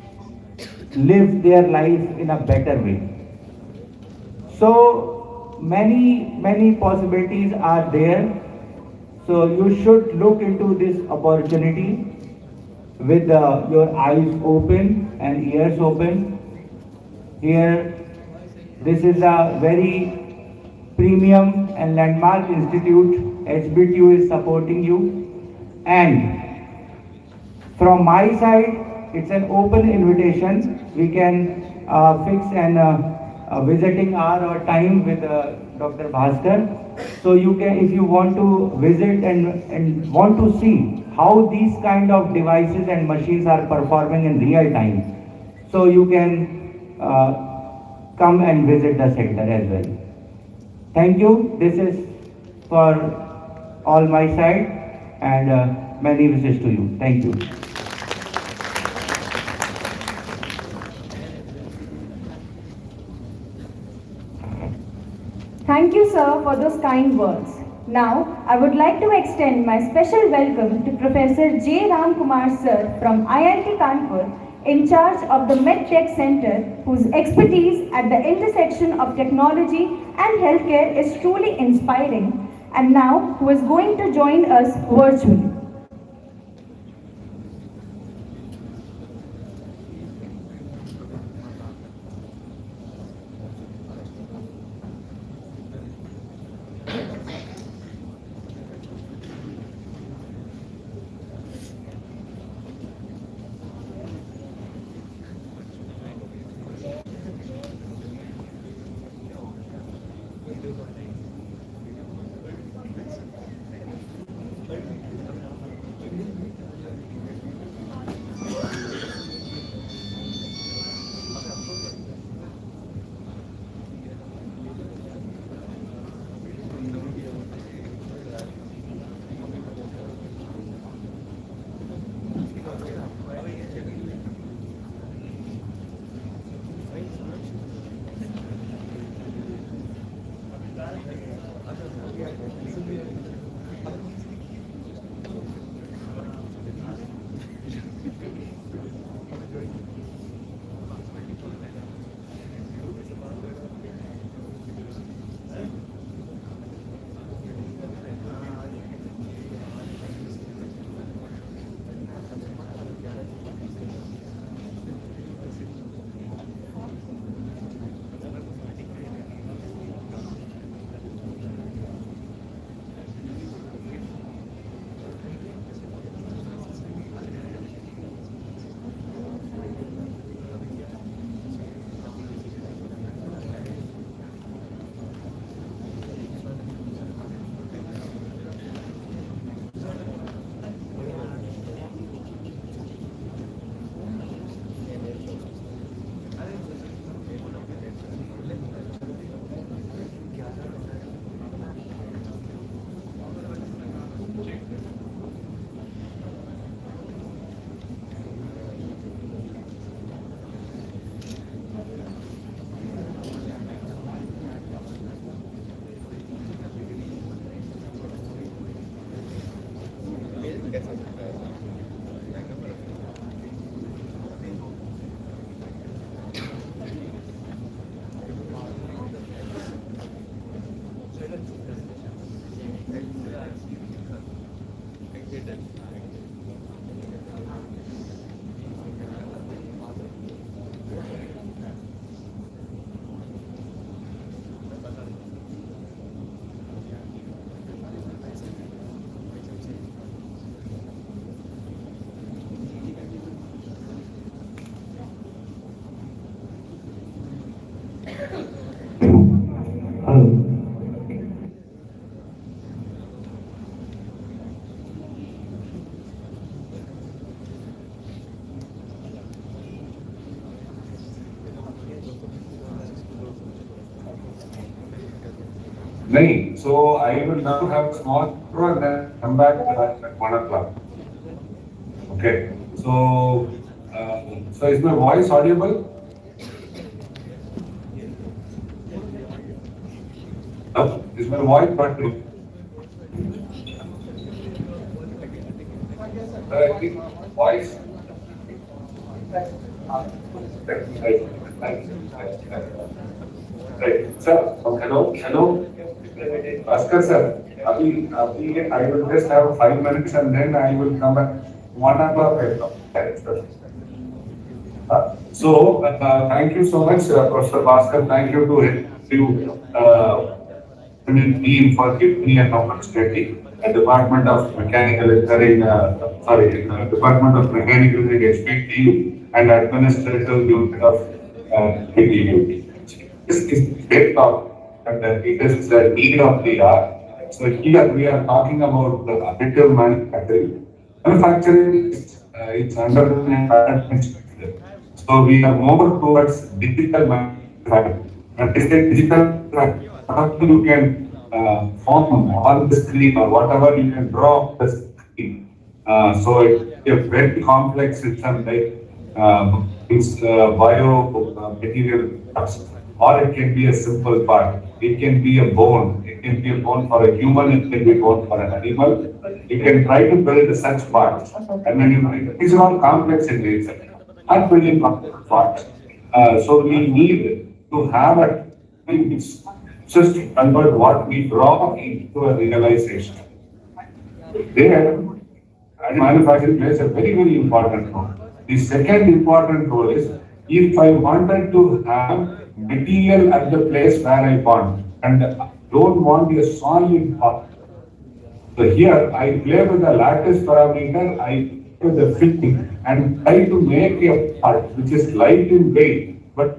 live their life in a better way. So many possibilities are there. So you should look into this opportunity with your eyes open and ears open. Here, this is a very premium and landmark institute. HBTU is supporting you, and from my side, it's an open invitation. We can fix a visiting hour or time with Dr. Bhaskar. So you can, if you want to visit and want to see how these kind of devices and machines are performing in real time, so you can come and visit the center as well. Thank you. This is for all my side, and many wishes to you. Thank you. Thank you, sir, for those kind words. Now, I would like to extend my special welcome to Professor J. Ram Kumar, sir, from IIT Kanpur, in charge of the MedTech Center, whose expertise at the intersection of technology and healthcare is truly inspiring, and now who is going to join us virtually. Many. So I will now have a small intro and then come back at 1 o'clock. Okay. So is my voice audible? No? Is my voice audible? Voice. Right. Sir, hello. Bhaskar sir, I will just have 5 minutes and then I will come back 1 o'clock. Thank you so much, Professor Bhaskar. Thank you to you, team for giving me an opportunity. Department of Mechanical Engineering, Department of Mechanical Engineering HP team and Administrative Unit of ADU. This is great talk and it is the need of the hour. So here we are talking about the additive manufacturing. Manufacturing is it's under the so we are more towards digital manufacturing. And this is digital manufacturing. You can form on the screen or whatever you can draw on the screen. So it's a very complex system like it's bio material parts, or it can be a simple part. It can be a bone. It can be a bone for a human. It can be a bone for an animal. You can try to build such parts. And when these are all complex in nature. Not building complex parts. So we need to have a it's just to convert what we draw into a realization. There, and manufacturing plays a very, very important role. The second important role is if I wanted to have material at the place where I want and don't want a solid part. So here I play with the lattice parameter, I play with the fitting and try to make a part which is light in weight, but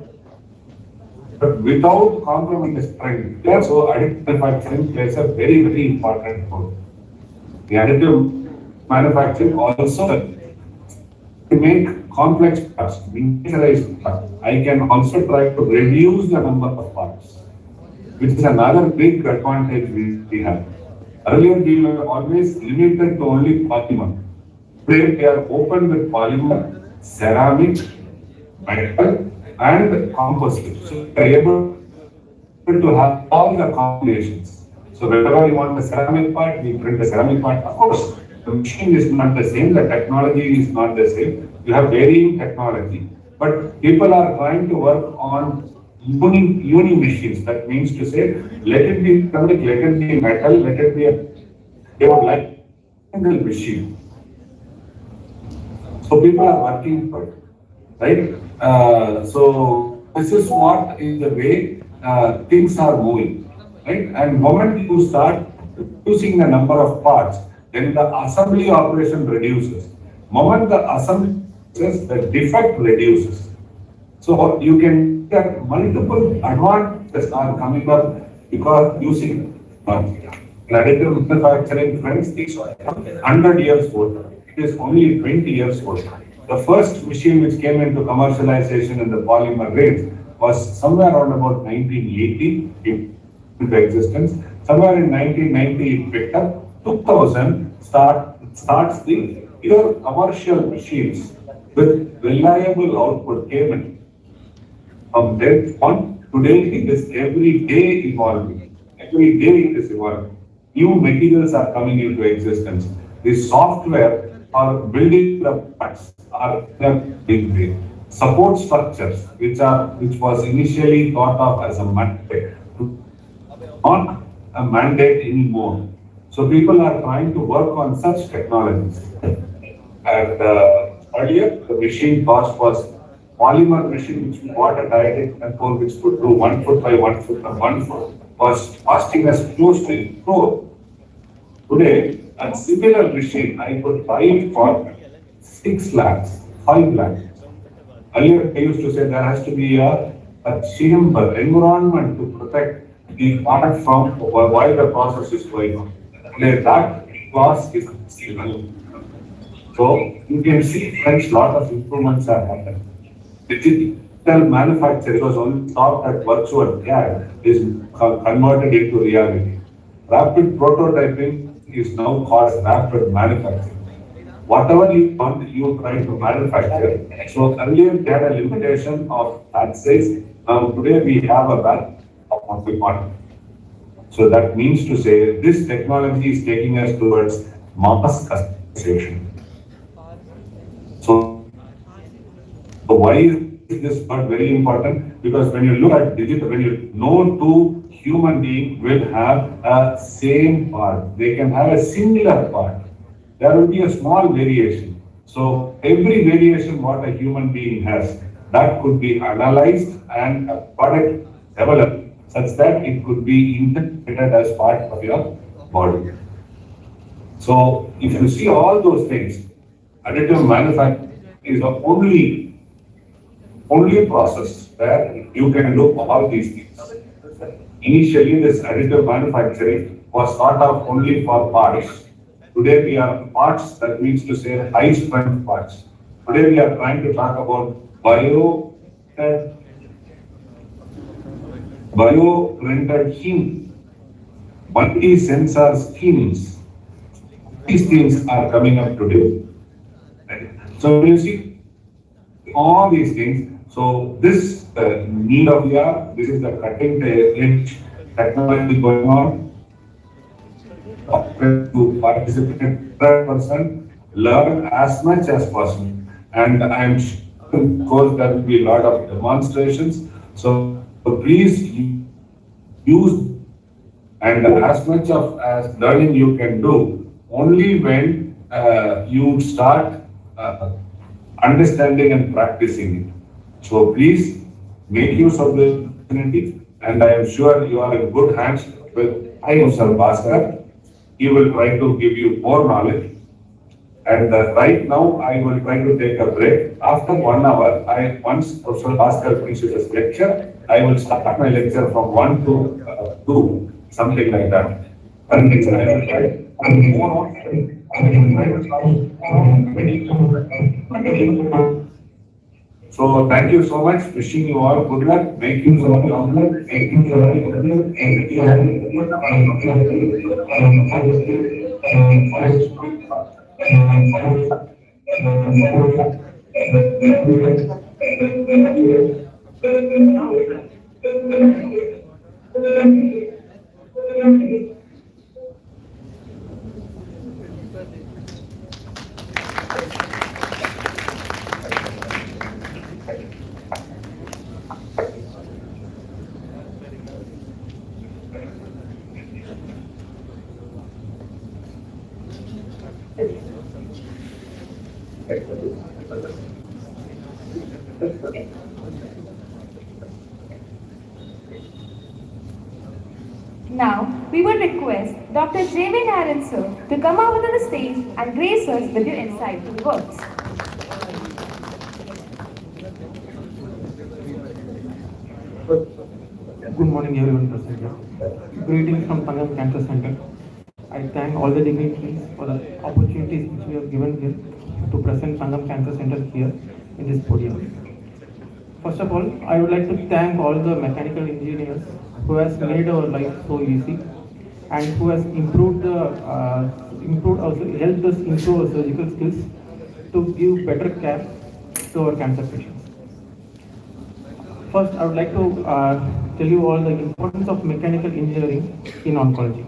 without compromising strength. So additive manufacturing plays a very, very important role. The additive manufacturing also to make complex parts, miniaturized parts. I can also try to reduce the number of parts, which is another big advantage we have. Earlier we were always limited to only polymer. Today we are open with polymer, ceramic, metal, and composite. So we are able to have all the combinations. So whenever you want the ceramic part, we print the ceramic part. Of course, the machine is not the same, the technology is not the same. You have varying technology. But people are trying to work on uni machines. That means to say, let it be ceramic, let it be metal, let it be they would like single machine. So people are working for it, right? So this is what is the way things are moving, right? And moment you start reducing the number of parts, then the assembly operation reduces. Moment the assembly reduces, the defect reduces. So you can get multiple advantages are coming up because using additive manufacturing, friends, is 100 years old. It is only 20 years old. The first machine which came into commercialization in the polymer range was somewhere around about 1980 into existence. Somewhere in 1990 it picked up. 2000 starts the pure commercial machines with reliable output came in. From then on, today it is every day evolving. Every day it is evolving. New materials are coming into existence. The software or building the parts are big way. Support structures, which was initially thought of as a mandate, not a mandate anymore. So people are trying to work on such technologies. And earlier, the machine cost was polymer machine which we bought at Additive control, which could do 1 foot by 1 foot by 1 foot, was costing us close to a crore. Today, a similar machine I could buy it for 6 lakhs, 5 lakhs. Earlier, they used to say there has to be a chamber, environment to protect the part from while the process is going on. Today, that cost is zero. So you can see French lot of improvements are happening. Digital manufacturing was only stopped at virtual CAD is converted into reality. Rapid prototyping is now called rapid manufacturing. Whatever you want, you try to manufacture. So earlier we had a limitation of that size. Now today we have a value of what we want. So that means to say this technology is taking us towards mass customization. So why is this part very important? Because when you look at digital, when you know two human being will have a same part, they can have a similar part. There will be a small variation. So every variation what a human being has, that could be analyzed and a product developed such that it could be integrated as part of your body. So if you see all those things, additive manufacturing is the only process where you can do all these things. Initially, this additive manufacturing was thought of only for parts. Today we are parts, that means to say high strength parts. Today we are trying to talk about bio-printed scheme, multi-sensor schemes. These things are coming up today. Right? So you see all these things. So this need of VR, this is the cutting edge technology going on, to participate 100%, learn as much as possible. And I am sure, of course, there will be a lot of demonstrations. So please use and as much of as learning you can do only when you start understanding and practicing it. So please make use of the opportunity, and I am sure you are in good hands with Mr. Bhaskar. He will try to give you more knowledge. And right now, I will try to take a break. After 1 hour, once Professor Bhaskar finishes his lecture, I will start my lecture from 1 to 2, something like that. And next I will try. And more on, so thank you so much. Wishing you all good luck. Make use of your good. Make use of your good. Now, we would request Dr. J.V. Narayan sir to come out onto the stage and grace us with your insightful words. Good morning, everyone present here. Greetings from Sangam Cancer Center. I thank all the dignitaries for the opportunities which we have given here to present Sangam Cancer Center here in this podium. First of all, I would like to thank all the mechanical engineers who has made our life so easy and who has improved also helped us improve our surgical skills to give better care to our cancer patients. First, I would like to tell you all the importance of mechanical engineering in oncology.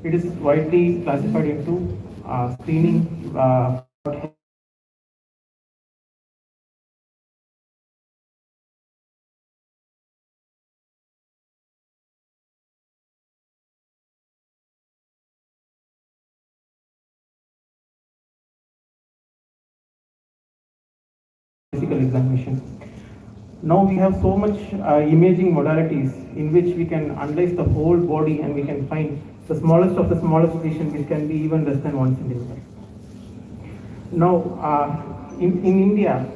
It is widely classified into screening physical examination. Now we have so much imaging modalities in which we can analyze the whole body and we can find the smallest of the smallest lesion which can be even less than 1 centimeter. Now, in India,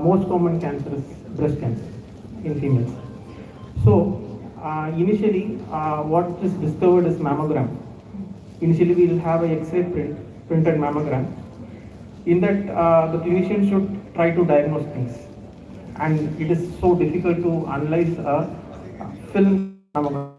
most common cancer is breast cancer in females. So, initially, what is discovered is mammogram. Initially, we will have a X-ray printed mammogram. In that, the clinician should try to diagnose things, and it is so difficult to analyze a film mammogram.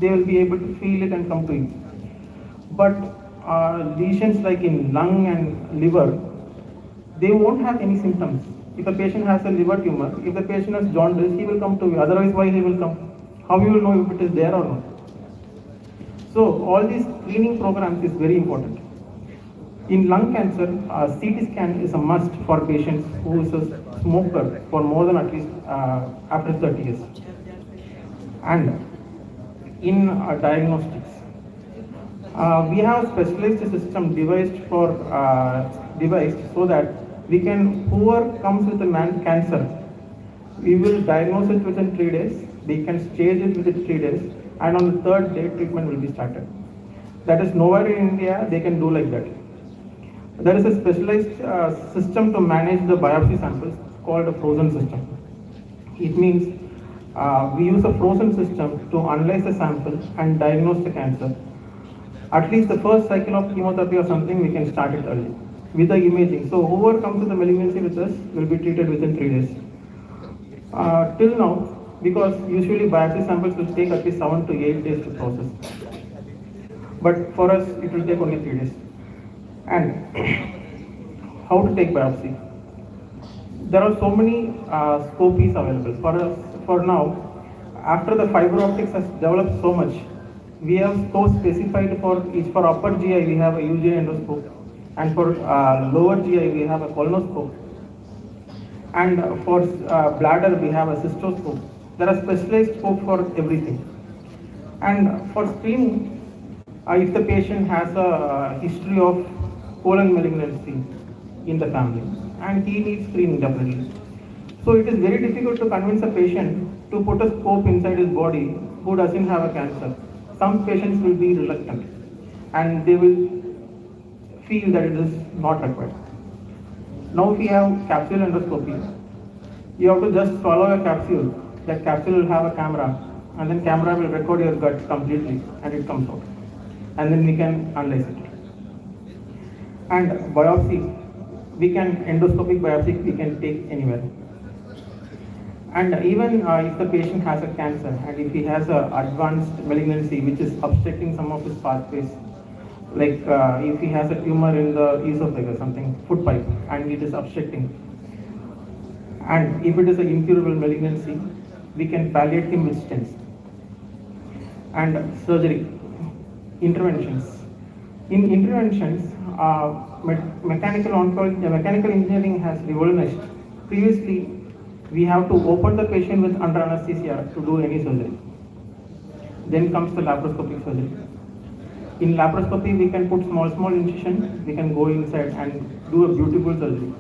they will be able to feel it and come to you. But lesions like in lung and liver, they won't have any symptoms. If a patient has a liver tumor, if the patient has jaundice, he will come to you. Otherwise, why he will come? How you will know if it is there or not? So all these screening programs is very important. In lung cancer, CT scan is a must for patients who is a smoker for more than at least after 30 years. And in diagnostics, we have a specialized system devised so that we can, whoever comes with a cancer, we will diagnose it within 3 days, we can stage it within 3 days, and on the 3rd day treatment will be started. That is nowhere in India they can do like that. There is a specialized system to manage the biopsy samples called a frozen system. It means we use a frozen system to analyze the sample and diagnose the cancer. At least the first cycle of chemotherapy or something, we can start it early with the imaging. So whoever comes with the malignancy with us will be treated within 3 days. Till now, because usually biopsy samples will take at least 7 to 8 days to process. But for us, it will take only 3 days. And how to take biopsy? There are so many scopies available. For now, after the fiber optics has developed so much, we have scopes specified for each. For upper GI, we have a UGI endoscope, and for lower GI, we have a colonoscope, and for bladder, we have a cystoscope. There are specialized scopes for everything. And for screening, if the patient has a history of colon malignancy in the family, and he needs screening definitely. So it is very difficult to convince a patient to put a scope inside his body who doesn't have a cancer. Some patients will be reluctant and they will feel that it is not required. Now if you have capsule endoscopy, you have to just swallow a capsule. That capsule will have a camera, and then camera will record your gut completely and it comes out. And then we can analyze it. And biopsy, endoscopic biopsy we can take anywhere. And even if the patient has a cancer, and if he has an advanced malignancy which is obstructing some of his pathways, like if he has a tumor in the esophagus, something, food pipe, and it is obstructing, and if it is an incurable malignancy, we can palliate him with stents. And surgery, interventions. In interventions, mechanical engineering has revolutionized. Previously, we have to open the patient with under anesthesia to do any surgery. Then comes the laparoscopic surgery. In laparoscopy, we can put small incision, we can go inside and do a beautiful surgery.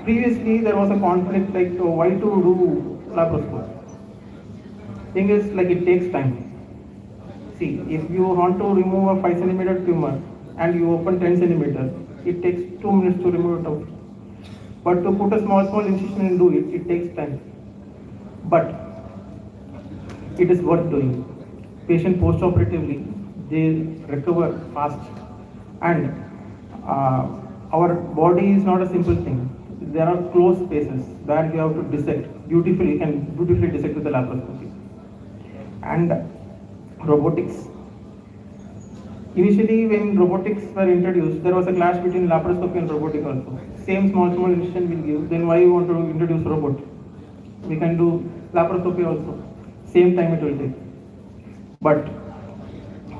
Previously, there was a conflict like why to do laparoscopy. Thing is, like, it takes time. See, if you want to remove a 5 centimeter tumor and you open 10 centimeter, it takes 2 minutes to remove it out. But to put a small incision and do it, it takes time. But it is worth doing. Patient post-operatively, they recover fast. And our body is not a simple thing. There are closed spaces where you have to dissect beautifully. You can beautifully dissect with the laparoscopy. And robotics. Initially, when robotics were introduced, there was a clash between laparoscopy and robotic also. Same small incision will give. Then why you want to introduce robot? We can do laparoscopy also. Same time it will take. But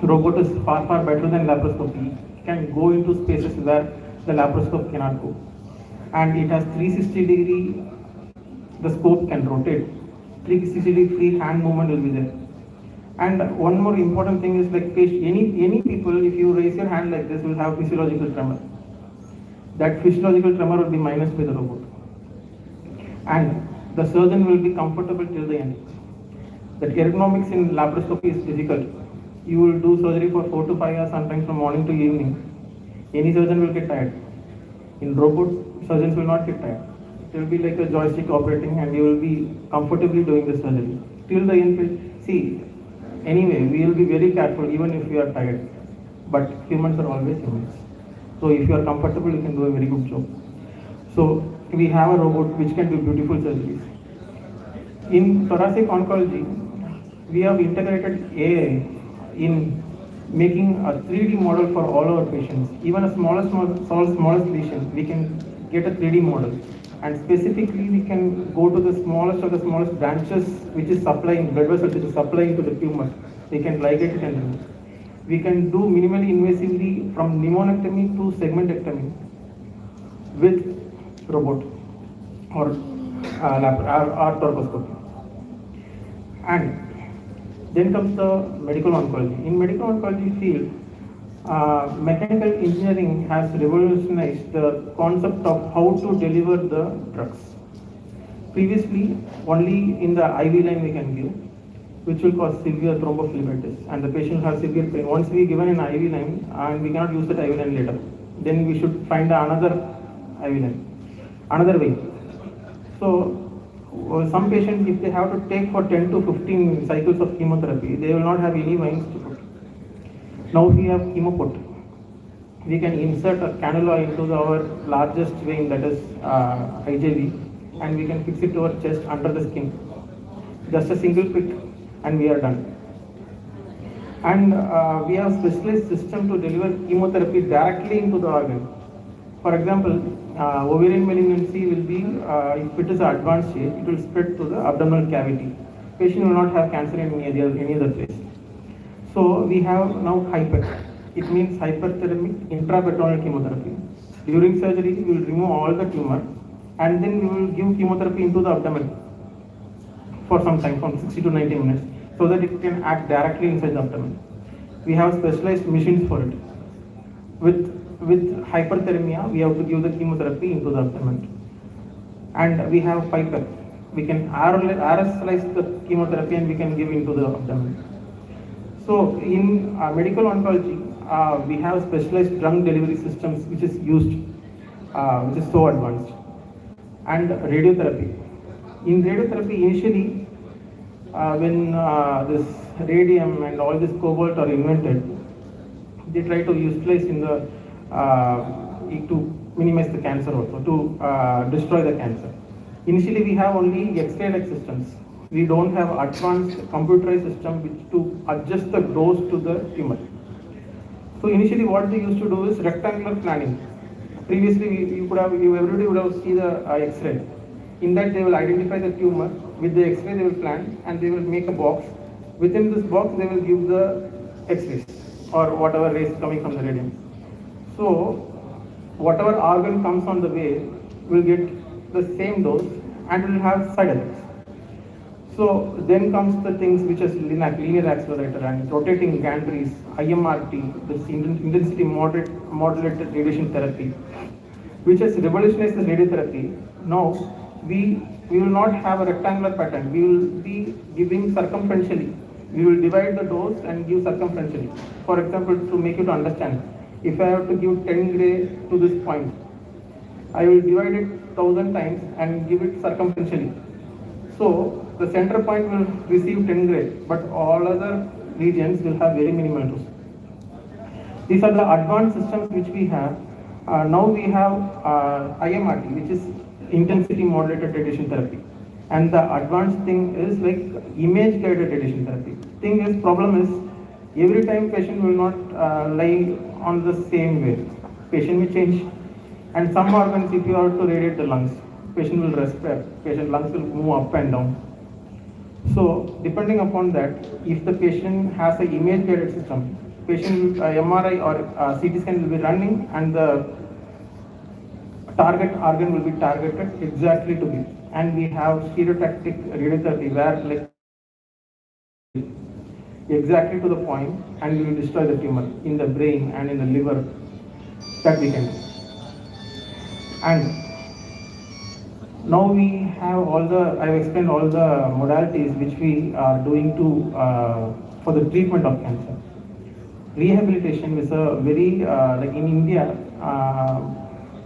robot is far better than laparoscopy. It can go into spaces where the laparoscope cannot go. And it has 360 degree, the scope can rotate. 360 degree free hand movement will be there. And one more important thing is, like, any people, if you raise your hand like this, will have physiological tremor. That physiological tremor will be minus by the robot. And the surgeon will be comfortable till the end. That ergonomics in laparoscopy is difficult. You will do surgery for 4 to 5 hours, sometimes from morning to evening. Any surgeon will get tired. In robot, surgeons will not get tired. It will be like a joystick operating, and you will be comfortably doing the surgery. Till the end, see, anyway, we will be very careful even if we are tired. But humans are always humans. So if you are comfortable, you can do a very good job. So we have a robot which can do beautiful surgeries. In thoracic oncology, we have integrated AI in making a 3D model for all our patients. Even a smallest lesion, we can get a 3D model. And specifically, we can go to the smallest of the smallest branches, which is supplying, blood vessels, which is supplying to the tumor. We can ligate it and remove. We can do minimally invasively from pneumonectomy to segmentectomy with robot or thoracoscopy. And then comes the medical oncology. In medical oncology field, mechanical engineering has revolutionized the concept of how to deliver the drugs. Previously, only in the IV line we can give, which will cause severe thrombophlebitis, and the patient has severe pain. Once we given an IV line, and we cannot use that IV line later, then we should find another IV line, another way. So, some patients, if they have to take for 10 to 15 cycles of chemotherapy, they will not have any veins to put. Now we have chemoput. We can insert a cannula into our largest vein, that is IJV, and we can fix it to our chest under the skin. Just a single prick, and we are done. And we have specialized system to deliver chemotherapy directly into the organ. For example, ovarian malignancy will be, if it is an advanced stage, it will spread to the abdominal cavity. Patient will not have cancer in any other place. So we have now HIPEC. It means hyperthermic intraperitoneal chemotherapy. During surgery, we will remove all the tumor, and then we will give chemotherapy into the abdomen for some time, from 60 to 90 minutes, so that it can act directly inside the abdomen. We have specialized machines for it. With hyperthermia, we have to give the chemotherapy into the abdomen. And we have PIPEC. We can aerosolize the chemotherapy and we can give into the abdomen. So in medical oncology, we have specialized drug delivery systems which is used, which is so advanced. And radiotherapy. In radiotherapy, initially, when this radium and all this cobalt are invented, they try to utilize in the to minimize the cancer also, to destroy the cancer. Initially, we have only X-ray like systems. We don't have advanced computerized system which to adjust the dose to the tumor. So initially, what they used to do is rectangular planning. Previously, everybody would have seen the X-ray. In that, they will identify the tumor with the X-ray. They will plan and they will make a box. Within this box, they will give the X-rays or whatever rays coming from the radium. So, whatever organ comes on the way will get the same dose and will have side effects. So, then comes the things which is linear accelerator and rotating gantries, IMRT, this intensity modulated radiation therapy, which has revolutionized the radiotherapy. Now, we will not have a rectangular pattern. We will be giving circumferentially. We will divide the dose and give circumferentially. For example, to make you to understand, if I have to give 10 gray to this point, I will divide it 1000 times and give it circumferentially. So the center point will receive 10 gray, but all other regions will have very minimal dose. These are the advanced systems which we have. Now we have IMRT, which is intensity modulated radiation therapy. And the advanced thing is like image guided radiation therapy. Thing is, problem is, every time patient will not lie on the same way. Patient will change. And some organs, if you have to radiate the lungs, patient will respire. Patient lungs will move up and down. So, depending upon that, if the patient has an image guided system, patient MRI or CT scan will be running and the target organ will be targeted exactly to be. And we have stereotactic radiotherapy where like exactly to the point and we will destroy the tumor in the brain and in the liver. That we can do. And now we have I've explained all the modalities which we are doing for the treatment of cancer. Rehabilitation is a very, like in India,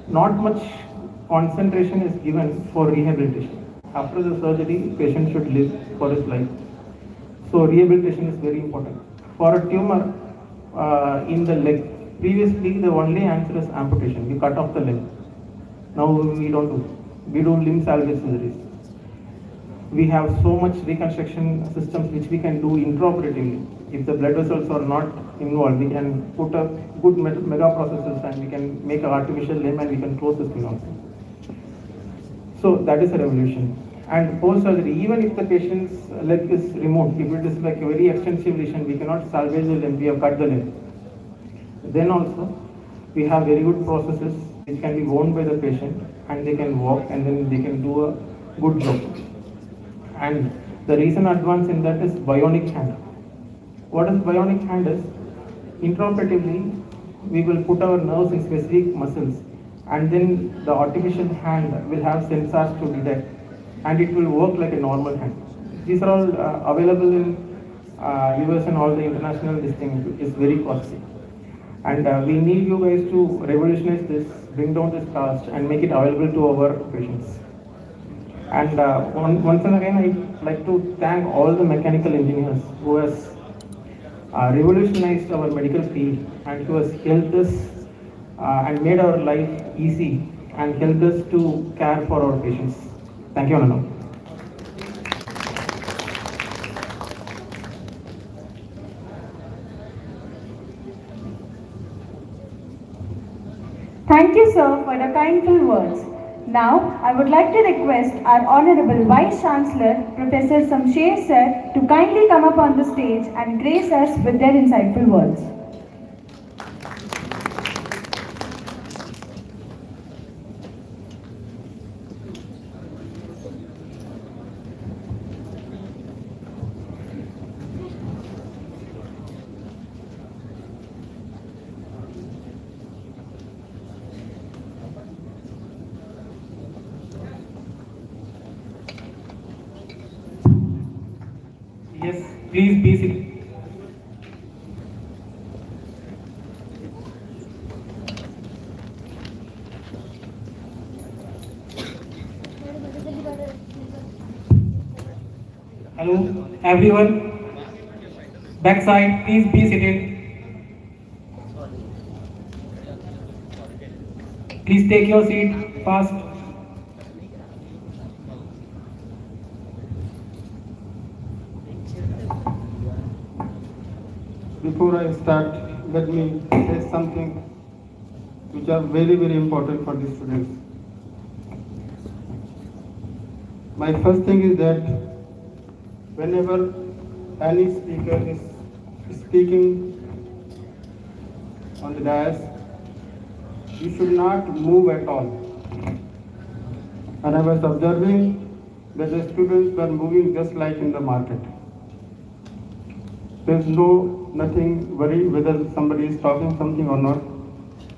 not much concentration is given for rehabilitation. After the surgery, patient should live for his life. So rehabilitation is very important. For a tumor in the leg, previously the only answer is amputation. We cut off the leg. Now we don't do. We do limb salvage surgeries. we have so much reconstruction systems which we can do intraoperatively. If the blood vessels are not involved, we can put up good mega processes and we can make an artificial limb and we can close the skin also. So that is a revolution. And post-surgery, even if the patient's leg is removed, if it is like a very extensive lesion, we cannot salvage the limb, we have cut the limb. Then also, we have very good processes which can be worn by the patient and they can walk and then they can do a good job. And the recent advance in that is bionic hand. What is bionic hand is, intraoperatively, we will put our nerves in specific muscles and then the artificial hand will have sensors to detect and it will work like a normal hand. These are all available in US and all the international listing is very costly. And we need you guys to revolutionize this, bring down this cost and make it available to our patients. And once and again, I'd like to thank all the mechanical engineers who has revolutionized our medical field and who has helped us and made our life easy and helped us to care for our patients. Thank you, Anand. Thank you, sir, for the kindful words. Now, I would like to request our Honorable Vice Chancellor, Professor Samsher sir, to kindly come up on the stage and grace us with their insightful words. Yes, please be seated. Hello, everyone. Backside, please be seated. Please take your seat fast. Before I start, let me say something which are very, very important for the students. My first thing is that whenever any speaker is speaking on the dais, you should not move at all. And I was observing that the students were moving just like in the market. There's nothing worry whether somebody is talking something or not.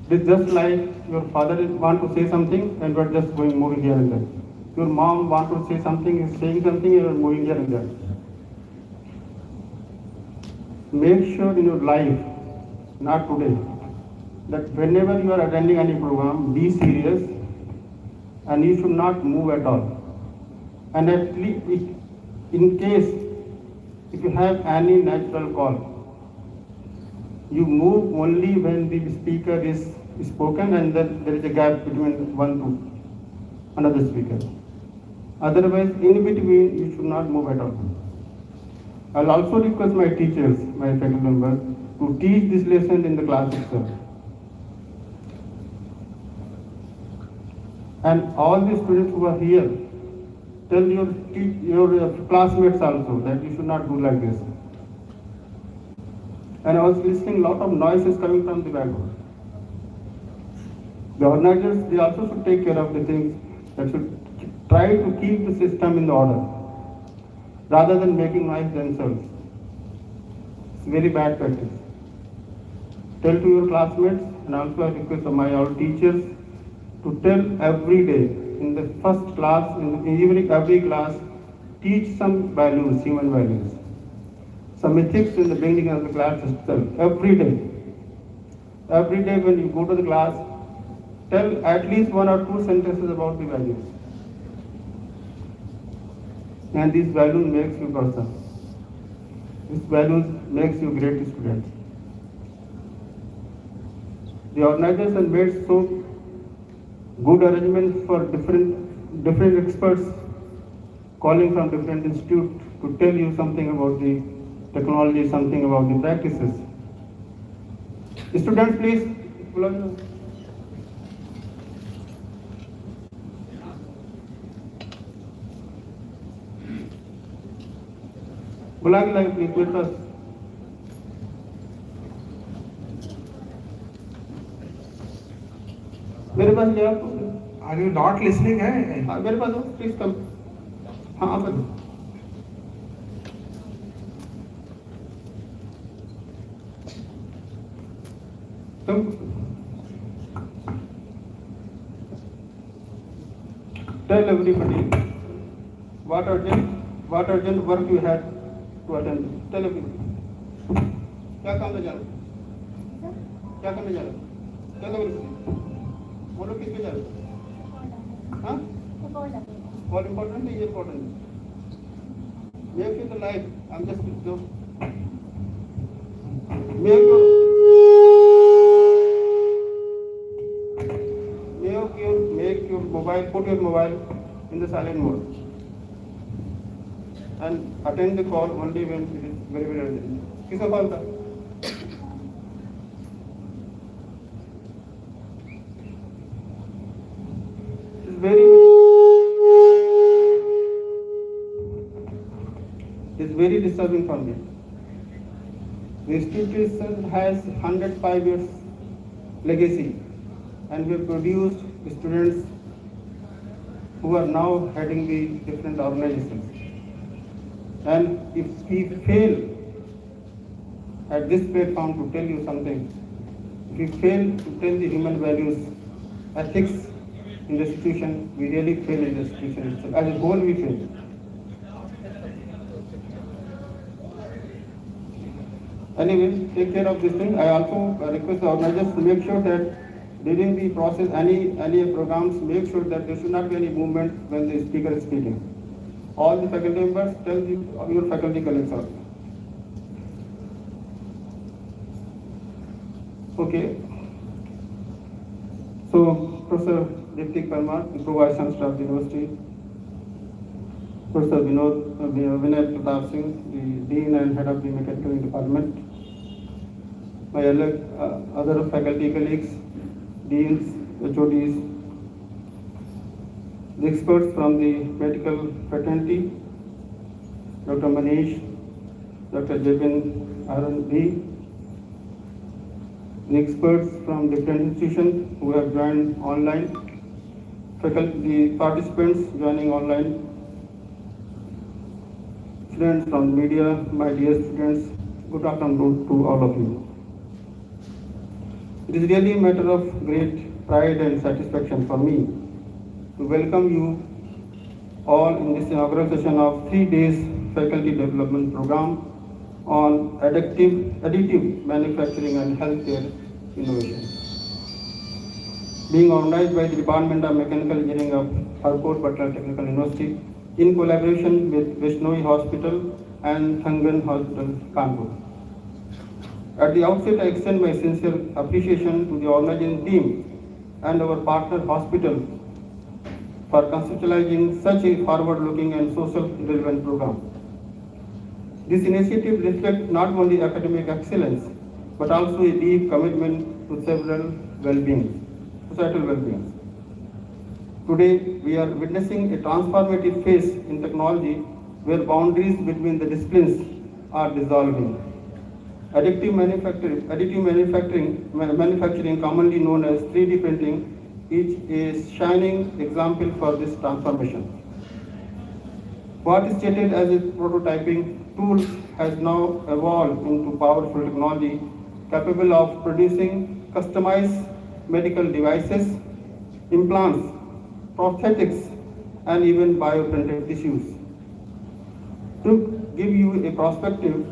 It's just like your father want to say something and you're just moving here and there. Your mom want to say something, is saying something and you're moving here and there. Make sure in your life, not today, that whenever you are attending any program, be serious and you should not move at all. And at least in case if you have any natural call, you move only when the speaker is spoken and then there is a gap between one to another speaker. Otherwise, in between, you should not move at all. I'll also request my teachers, my faculty members, to teach this lesson in the class itself. And all the students who are here, tell your classmates also that you should not do like this. And I was listening a lot of noises coming from the background. The organizers, they also should take care of the things that should try to keep the system in the order rather than making noise themselves. It's very bad practice. Tell to your classmates and also I request of my all teachers to tell every day in the first class, in the evening, every class, teach some values, human values. Some ethics in the beginning of the class itself, every day. Every day when you go to the class, tell at least 1 or 2 sentences about the values. And these values makes you person. These values makes you great student. The organizers have made so good arrangements for different experts calling from different institutes to tell you something about the technology, something about the practices. Students, please. बुला के लाइए please मेरे पास ले आओ Are you not listening? हाँ मेरे पास हो please come हाँ आप कम tell everybody what urgent work you had to attend. Tell everybody. क्या काम में जा रहे हो? क्या करने जा रहे हो? क्या कर रहे हो? बोलो किस पे जा रहे हो? हाँ? All important is important. Make it alive. I'm just make your mobile, put your mobile in the silent mode and attend the call only when it is very, very urgent. किसका कॉल था? It's very disturbing for me. The institution has 105 years legacy, and we have produced students who are now heading the different organizations. And if we fail at this platform to tell you something, if we fail to tell the human values, ethics in the institution, we really fail in the institution itself. As a whole, we fail. Anyway, take care of this thing. I also request the organizers to make sure that during the process, any programs, make sure that there should not be any movement when the speaker is speaking. All the faculty members, tell your faculty colleagues also. Okay. So, Professor Diptik Parmar, the Vice Chancellor of the University, Professor Vinay Pratap Singh, the Dean and Head of the Mechanical Department, my other faculty colleagues, Deans, HODs, the experts from the medical fraternity, Dr. Manish, Dr. Jabin R&D, the experts from different institutions who have joined online, faculty, the participants joining online, students from media, my dear students, good afternoon to all of you. It is really a matter of great pride and satisfaction for me to welcome you all in this inaugural session of 3 days faculty development program on additive manufacturing and healthcare innovation. Being organized by the Department of Mechanical Engineering of Harcourt Butler Technical University in collaboration with Vaishnavi Hospital and Thangan Hospital, Kanpur. At the outset, I extend my sincere appreciation to the organizing team and our partner hospital for conceptualizing such a forward-looking and social relevant program. This initiative reflects not only academic excellence, but also a deep commitment to several societal well-being. Today, we are witnessing a transformative phase in technology where boundaries between the disciplines are dissolving. Additive manufacturing, commonly known as 3D printing, is a shining example for this transformation. What is stated as a prototyping tool has now evolved into powerful technology capable of producing customized medical devices, implants, prosthetics, and even bioprinted tissues. To give you a perspective,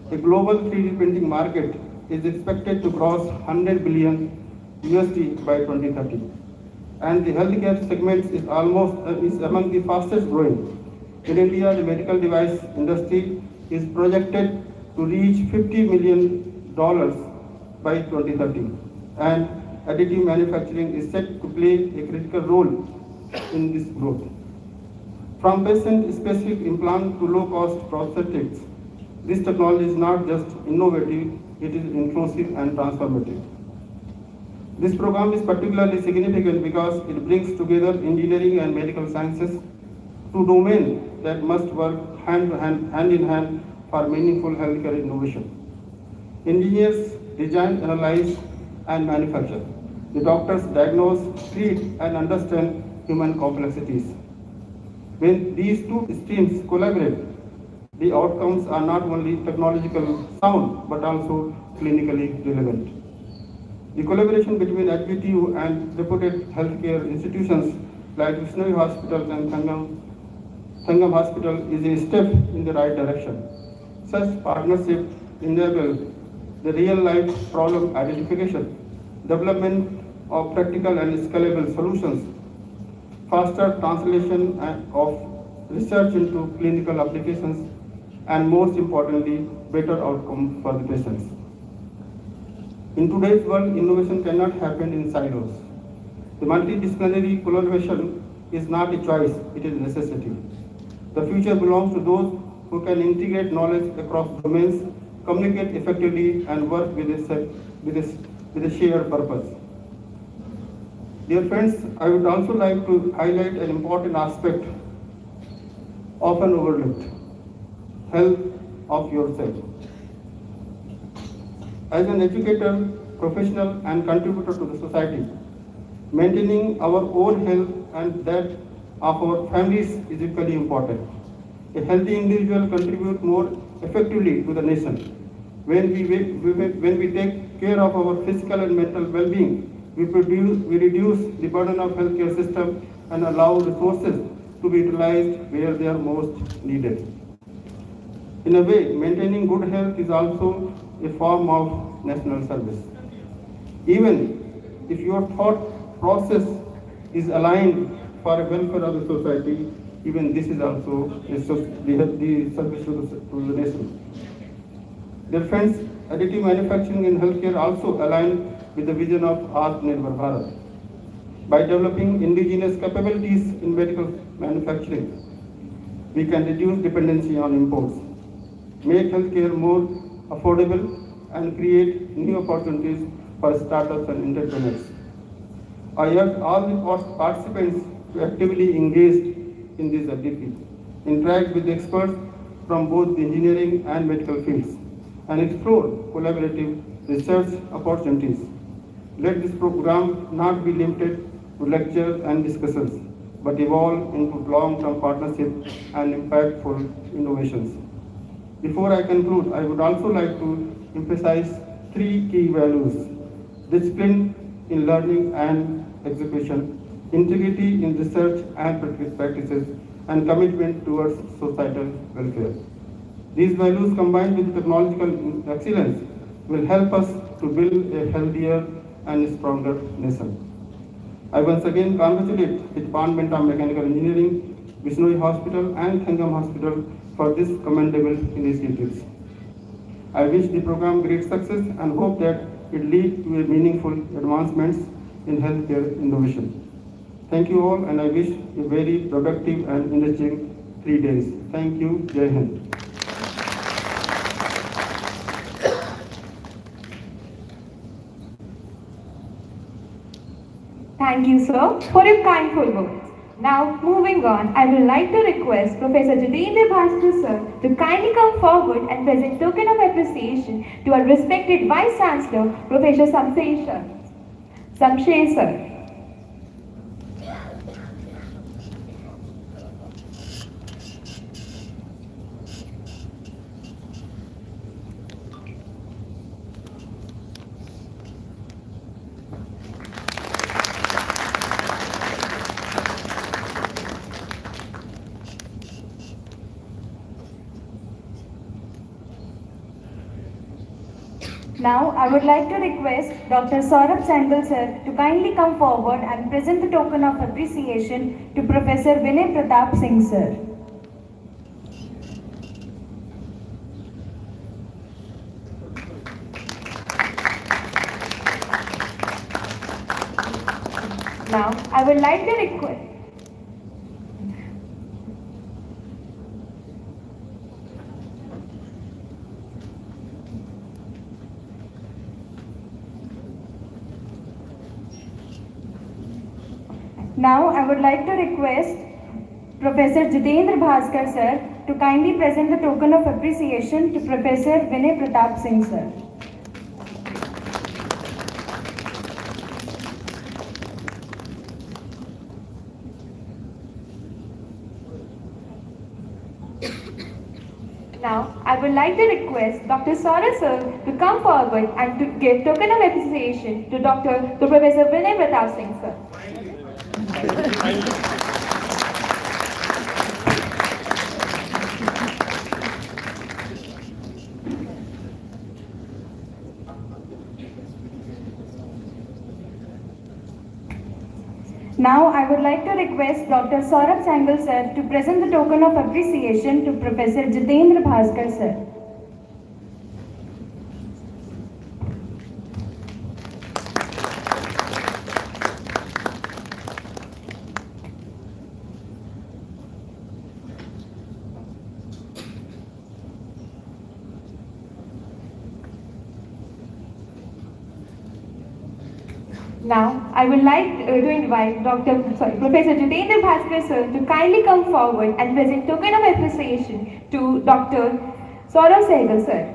the global 3D printing market is expected to cross 100 billion USD by 2030, and the healthcare segment is among the fastest growing. In India, the medical device industry is projected to reach $50 million by 2030, and additive manufacturing is set to play a critical role in this growth. From patient-specific implant to low-cost prosthetics, this technology is not just innovative, it is inclusive and transformative. This program is particularly significant because it brings together engineering and medical sciences, two domains that must work hand in hand for meaningful healthcare innovation. Engineers design, analyze, and manufacture. The doctors diagnose, treat, and understand human complexities. When these two streams collaborate, the outcomes are not only technological sound but also clinically relevant. The collaboration between Additive and reputed healthcare institutions like Vishnoi Hospital and Thangam Hospital is a step in the right direction. Such partnership enable the real-life problem identification, development of practical and scalable solutions, faster translation of research into clinical applications, and most importantly, better outcomes for the patients. In today's world, innovation cannot happen in silos. The multidisciplinary collaboration is not a choice, it is a necessity. The future belongs to those who can integrate knowledge across domains, communicate effectively, and work with a shared purpose. Dear friends, I would also like to highlight an important aspect often overlooked: health of yourself. As an educator, professional, and contributor to the society, maintaining our own health and that of our families is equally important. A healthy individual contributes more effectively to the nation. When we take care of our physical and mental well-being, we reduce the burden of healthcare system and allow resources to be utilized where they are most needed. In a way, maintaining good health is also a form of national service. Even if your thought process is aligned for the welfare of the society, even this is also the service to the nation. Dear friends, additive manufacturing in healthcare also align with the vision of Atmanirbhar Bharat. By developing indigenous capabilities in medical manufacturing, we can reduce dependency on imports, make healthcare more affordable, and create new opportunities for startups and entrepreneurs. I urge all the participants to actively engage in this activity, interact with experts from both the engineering and medical fields, and explore collaborative research opportunities. Let this program not be limited to lectures and discussions, but evolve into long-term partnerships and impactful innovations. Before I conclude, I would also like to emphasize three key values: discipline in learning and execution, integrity in research and practices, and commitment towards societal welfare. These values combined with technological excellence will help us to build a healthier and stronger nation. I once again congratulate the Department of Mechanical Engineering, Vishnoi Hospital and Thangam Hospital for this commendable initiatives. I wish the program great success and hope that it leads to a meaningful advancements in healthcare innovation. Thank you all, and I wish a very productive and enriching 3 days. Thank you. Jai Hind. Thank you, sir, for your kindful words. Now, moving on, I would like to request Professor Jitendra Bhaskar, sir, to kindly come forward and present token of appreciation to our respected Vice Chancellor, Professor Samsher, sir. Now, I would like to request Dr. Saurabh Sandal sir to kindly come forward and present the token of appreciation to Professor Vinay Pratap Singh sir. Now, I would like to request Now I would like to request Professor Jitendra Bhaskar sir to kindly present the token of appreciation to Professor Vinay Pratap Singh sir. Now, I would like to request Dr. Saurabh sir to come forward and to give token of appreciation to Professor Vinay Pratap Singh sir. Now, I would like to request Dr. Saurabh Sangal sir to present the token of appreciation to Professor Jitendra Bhaskar sir. Now, I would like to invite Professor Jitendra Bhaskar sir to kindly come forward and present token of appreciation to Dr. Saurabh Sehgal sir.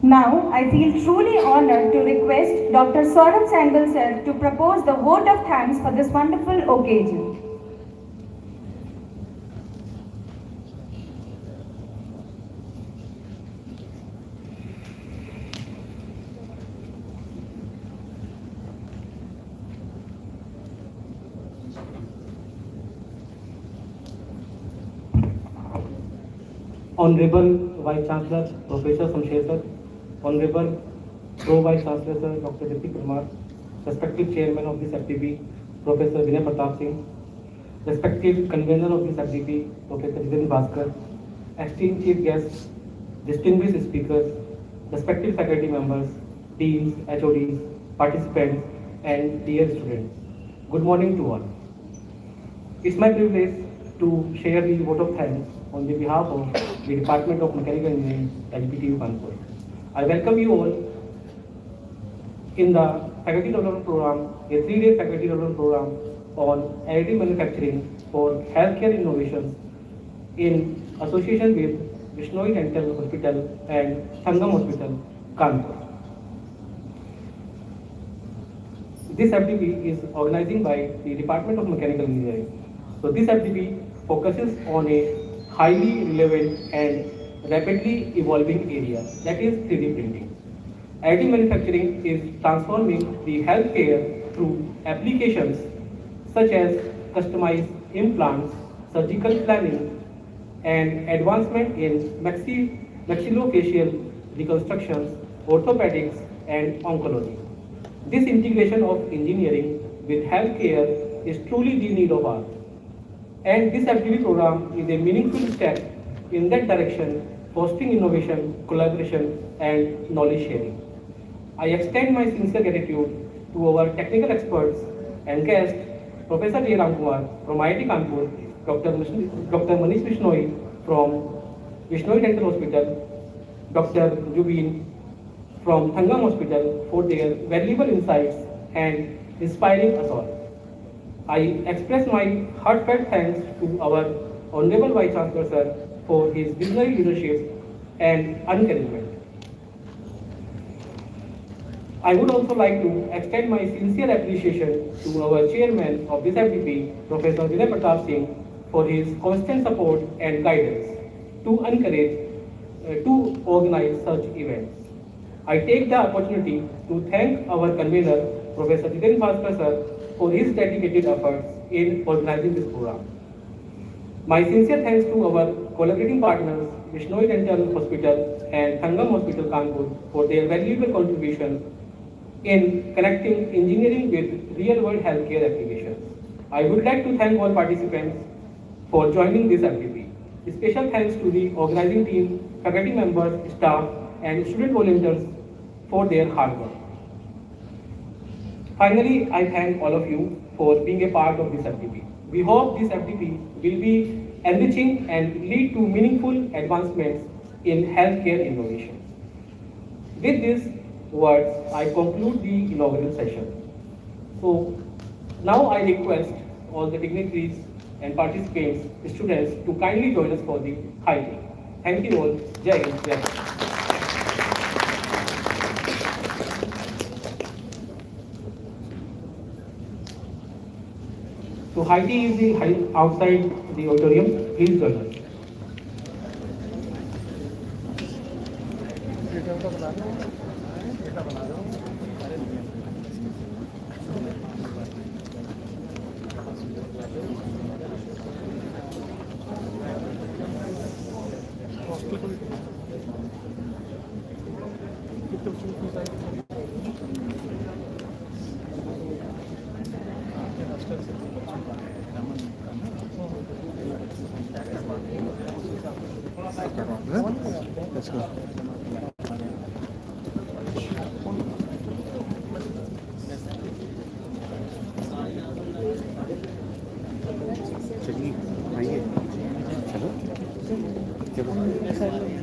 Now, I feel truly honored to request Dr. Saurabh Sangal sir to propose the vote of thanks for this wonderful occasion. Honorable Vice Chancellor Professor Samsher sir, Honorable Pro Vice Chancellor sir Dr. Ritik Kumar, respective Chairman of this FDP Professor Vinay Pratap Singh, respective Convener of this FDP Professor Jitendra Bhaskar, esteemed Chief Guests, distinguished speakers, respective faculty members, deans, HODs, participants, and dear students. Good morning to all. It's my privilege to share the vote of thanks on the behalf of the Department of Mechanical Engineering, LPTU Kanpur. I welcome you all in the Faculty Development Program, a 3-day Faculty Development Program on additive manufacturing for healthcare innovations in association with Vishnoi Dental Hospital and Sangam Hospital, Kanpur. This FDP is organizing by the Department of Mechanical Engineering. So this FDP focuses on a highly relevant and rapidly evolving area, that is 3D printing. Additive manufacturing is transforming the healthcare through applications such as customized implants, surgical planning, and advancement in maxillofacial reconstructions, orthopedics, and oncology. This integration of engineering with healthcare is truly the need of hour. And this FDP program is a meaningful step in that direction, fostering innovation, collaboration, and knowledge sharing. I extend my sincere gratitude to our technical experts and guests, Professor J. Ramkumar from IIT Kanpur, Dr. Manish Vishnoi from Vishnoi Dental Hospital, Dr. Jubin from Thangam Hospital for their valuable insights and inspiring us all. I express my heartfelt thanks to our Honorable Vice Chancellor sir for his visionary leadership and encouragement. I would also like to extend my sincere appreciation to our chairman of this FDP, Professor Vinay Pratap Singh, for his constant support and guidance to encourage to organize such events. I take the opportunity to thank our convener, Professor Jitendra Bhaskar sir, for his dedicated efforts in organizing this program. My sincere thanks to our collaborating partners, Vishnoi Dental Hospital and Thangam Hospital, Kanpur, for their valuable contribution in connecting engineering with real-world healthcare applications. I would like to thank all participants for joining this FDP. Special thanks to the organizing team, faculty members, staff, and student volunteers for their hard work. Finally, I thank all of you for being a part of this FTP. We hope this FTP will be enriching and lead to meaningful advancements in healthcare innovation. With these words, I conclude the inaugural session. So now I request all the dignitaries and participants, students, to kindly join us for the high tea. Thank you all. Jai Hind, Jai Hind. So high tea is outside the auditorium. Please join us. Let's go. चलिए आइए चलो चलो